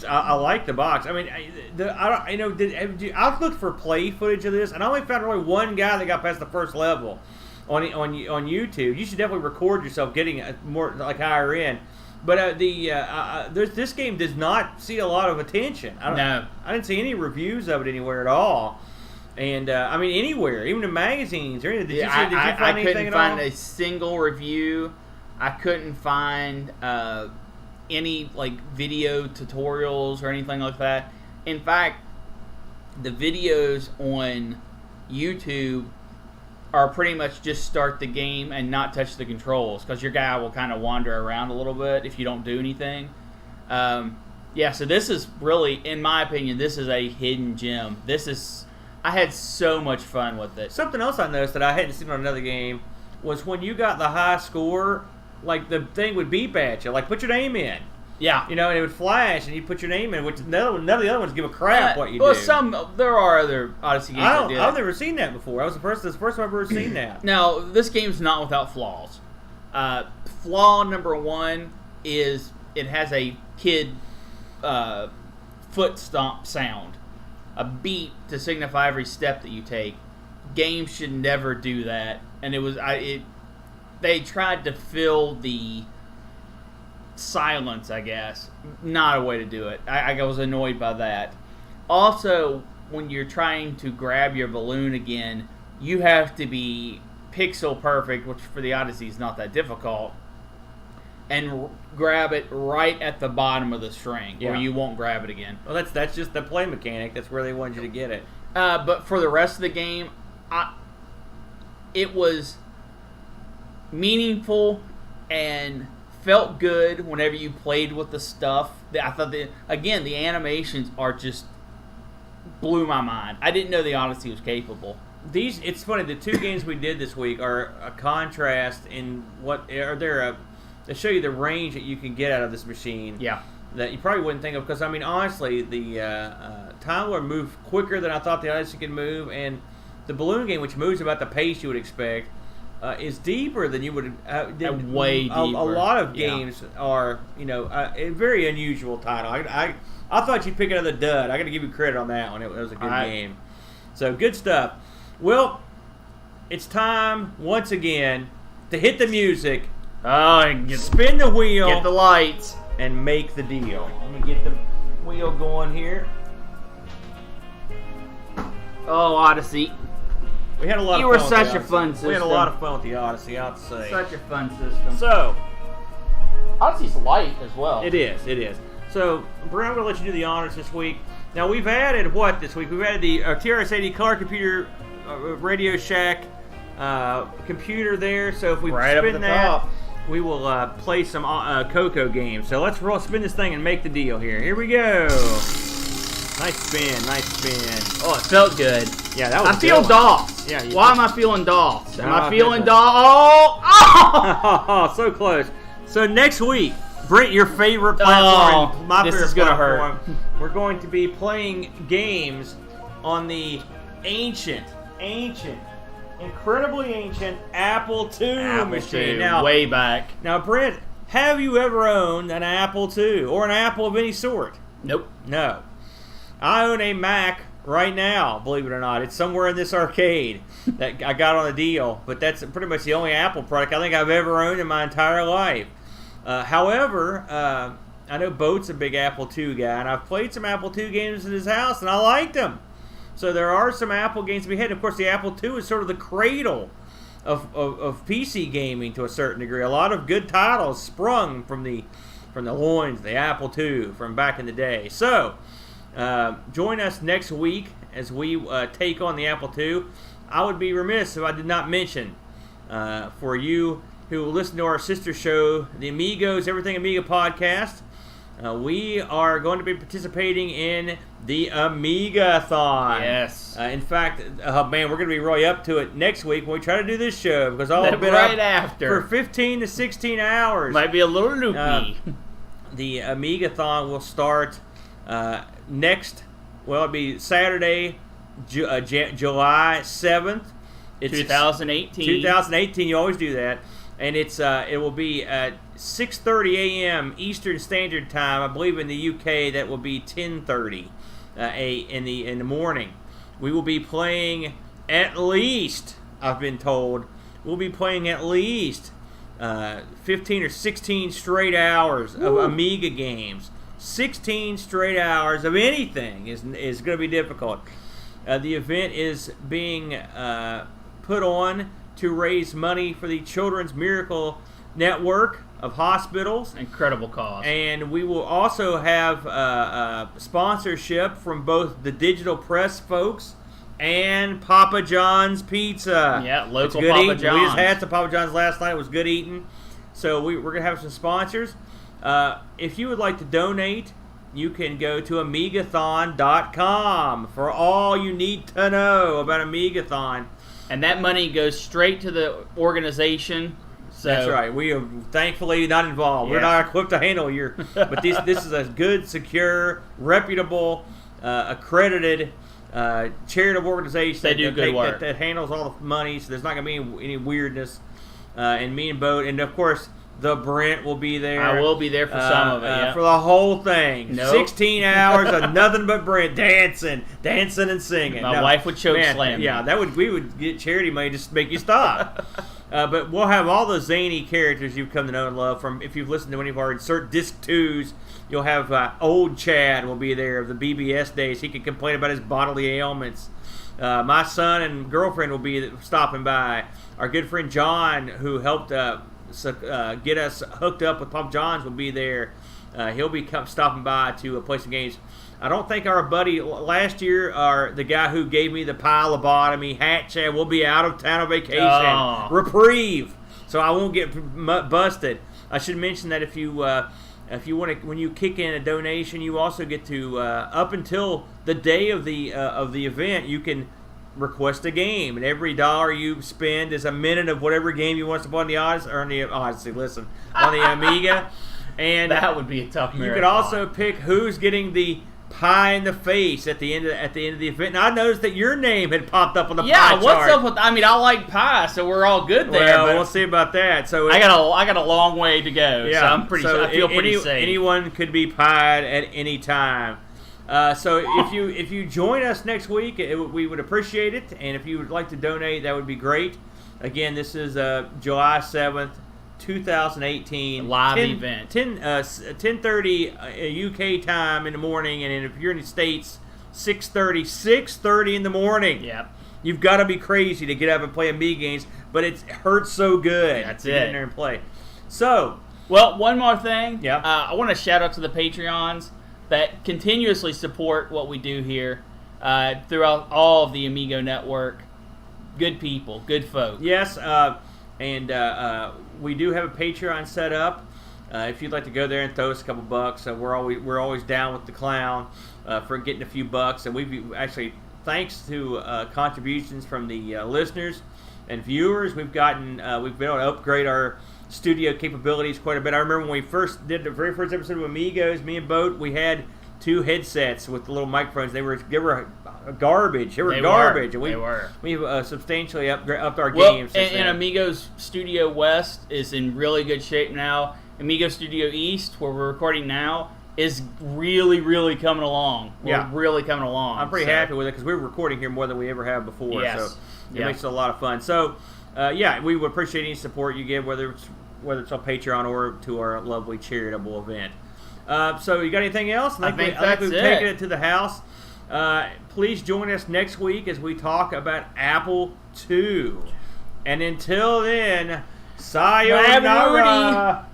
I like the box. I mean, I've looked for play footage of this, and I only found really one guy that got past the first level on YouTube. You should definitely record yourself getting more like higher end. But this game does not see a lot of attention. I didn't see any reviews of it anywhere at all. And I mean, anywhere, even in magazines or anything. Did you find anything at all? I couldn't find a single review. I couldn't find any video tutorials or anything like that. In fact, the videos on YouTube are pretty much just start the game and not touch the controls, because your guy will kind of wander around a little bit if you don't do anything. So this is really, in my opinion, this is a hidden gem. I had so much fun with it. Something else I noticed that I hadn't seen on another game was when you got the high score, the thing would beep at you, put your name in. Yeah. And it would flash, and you'd put your name in, which none of the other ones give a crap what you do. There are other Odyssey games that do that. I've never seen that before. This is the first time I've ever seen that. Now, this game's not without flaws. Flaw number one is it has a kid foot stomp sound. A beat to signify every step that you take. games should never do that, and they tried to fill the silence, I guess. Not a way to do it. I was annoyed by that. Also, when you're trying to grab your balloon again, you have to be pixel perfect, which for the Odyssey is not that difficult, and grab it right at the bottom of the string, or you won't grab it again. Well, that's just the play mechanic. That's where they wanted you to get it. But for the rest of the game, it was meaningful and felt good whenever you played with the stuff. I thought the animations are just blew my mind. I didn't know the Odyssey was capable. It's funny. The two games we did this week are a contrast in they show you the range that you can get out of this machine. Yeah. That you probably wouldn't think of, because I mean, honestly, the Timelord moved quicker than I thought the Odyssey could move, and the balloon game, which moves about the pace you would expect, is deeper than you would. Way deeper. A lot of games are, a very unusual title. I thought you'd pick another dud. I got to give you credit on that one. It was a good game. So good stuff. Well, it's time once again to hit the music. Spin the wheel. Get the lights. And make the deal. Let me get the wheel going here. Oh, Odyssey. We had a lot of fun. You were such a fun system. We had a lot of fun with the Odyssey, I'll say. Such a fun system. So, Odyssey's light as well. It is. So, Brent, I'm going to let you do the honors this week. Now, we've added what this week? We've added the TRS-80 Color Computer Radio Shack computer there. So, if we spin that, we will play some Coco games. So, let's spin this thing and make the deal here. Here we go. Nice spin. Oh, it felt good. Yeah, that was I feel DOS. Yeah. Why am I feeling DOS? Am I feeling DOS? Oh, so close. So next week, Brent, your favorite platform, this is gonna hurt. We're going to be playing games on the incredibly ancient Apple II machine. Now, way back. Now, Brent, have you ever owned an Apple II or an Apple of any sort? Nope. No. I own a Mac right now, believe it or not. It's somewhere in this arcade that I got on a deal, but that's pretty much the only Apple product I think I've ever owned in my entire life. However, I know Boat's a big Apple II guy, and I've played some Apple II games at his house, and I liked them. So there are some Apple games to be had. Of course, the Apple II is sort of the cradle of PC gaming to a certain degree. A lot of good titles sprung from the loins, the Apple II from back in the day. So join us next week as we take on the Apple II. I would be remiss if I did not mention, for you who listen to our sister show, the Amigos, Everything Amiga podcast, we are going to be participating in the Amigathon. Yes. In fact, man, we're going to be really up to it next week when we try to do this show, because I'll have been right up after for 15 to 16 hours. Might be a little loopy. The Amigathon will start it'll be Saturday, July 7th. It's 2018. 2018, you always do that. And it will be at 6:30 a.m. Eastern Standard Time. I believe in the UK that will be 10:30 in the morning. We will be playing at least, I've been told, we'll be playing at least 15 or 16 straight hours of Amiga games. 16 straight hours of anything is going to be difficult. The event is being put on to raise money for the Children's Miracle Network of hospitals. Incredible cause. And we will also have sponsorship from both the Digital Press folks and Papa John's Pizza. Yeah, local Papa John's. We just had some Papa John's last night. It was good eating. So we're going to have some sponsors. If you would like to donate, you can go to Amigathon.com for all you need to know about Amigathon. And that money goes straight to the organization. So. That's right. We are thankfully not involved. We're not equipped to handle your... But this is a good, secure, reputable, accredited charitable organization. They do good work. That handles all the money, so there's not going to be any weirdness. And me and Boat, and of course, The Brent will be there. I will be there for some of it, yeah. For the whole thing. Nope. 16 hours of nothing but Brent dancing and singing. My wife would choke slam me. Yeah, we would get charity money just to make you stop. But we'll have all the zany characters you've come to know and love from. If you've listened to any of our Insert Disc 2s, you'll have old Chad will be there of the BBS days. He can complain about his bodily ailments. My son and girlfriend will be stopping by. Our good friend John, who helped get us hooked up with Pump Johns, will be there. He'll be stopping by to play some games. I don't think our buddy last year, the guy who gave me the pie lobotomy, Hat Chad, will be out of town on vacation. Oh. Reprieve, so I won't get busted. I should mention that if you want to, when you kick in a donation, you also get to up until the day of the event, you can request a game, and every dollar you spend is a minute of whatever game you want to play on the Odyssey, or on the Odyssey. Listen, on the Amiga, and that would be a tough marathon. You could also pick who's getting the pie in the face at the end of the event. And I noticed that your name had popped up on the pie chart. Yeah, what's up with? I mean, I like pie, so we're all good there. Well, we'll see about that. So I got a long way to go. Yeah, so I'm pretty. I feel pretty safe. Anyone could be pied at any time. So if you join us next week, we would appreciate it. And if you would like to donate, that would be great. Again, this is July 7th, 2018. Live event. 10:30 UK time in the morning. And if you're in the States, 6:30 in the morning. Yep. You've got to be crazy to get up and play Amiga games, but it hurts so good to get in there and play. So, well, one more thing. Yeah. I want to shout out to the Patreons that continuously support what we do here throughout all of the Amigo network. Good people, good folk. Yes, and we do have a Patreon set up. If you'd like to go there and throw us a couple bucks, we're always down with the clown for getting a few bucks. And we've actually, thanks to contributions from the listeners and viewers, we've been able to upgrade our studio capabilities quite a bit. I remember when we first did the very first episode of Amigos, me and Boat, we had 2 headsets with the little microphones. They were garbage. They were garbage. And we've substantially upped our games. And Amigos Studio West is in really good shape now. Amigo Studio East, where we're recording now, is really, really coming along. We're really coming along. I'm pretty happy with it because we're recording here more than we ever have before. Yes. So it makes it a lot of fun. So, we would appreciate any support you give, whether it's on Patreon or to our lovely charitable event. So you got anything else? I think we've taken it to the house. Please join us next week as we talk about Apple II. And until then, sayonara.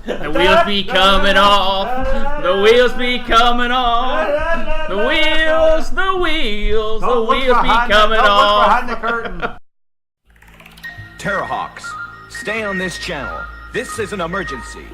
The wheels be coming off. The wheels be coming off. The wheels be coming off. Behind the curtain. Terrahawks, stay on this channel. This is an emergency.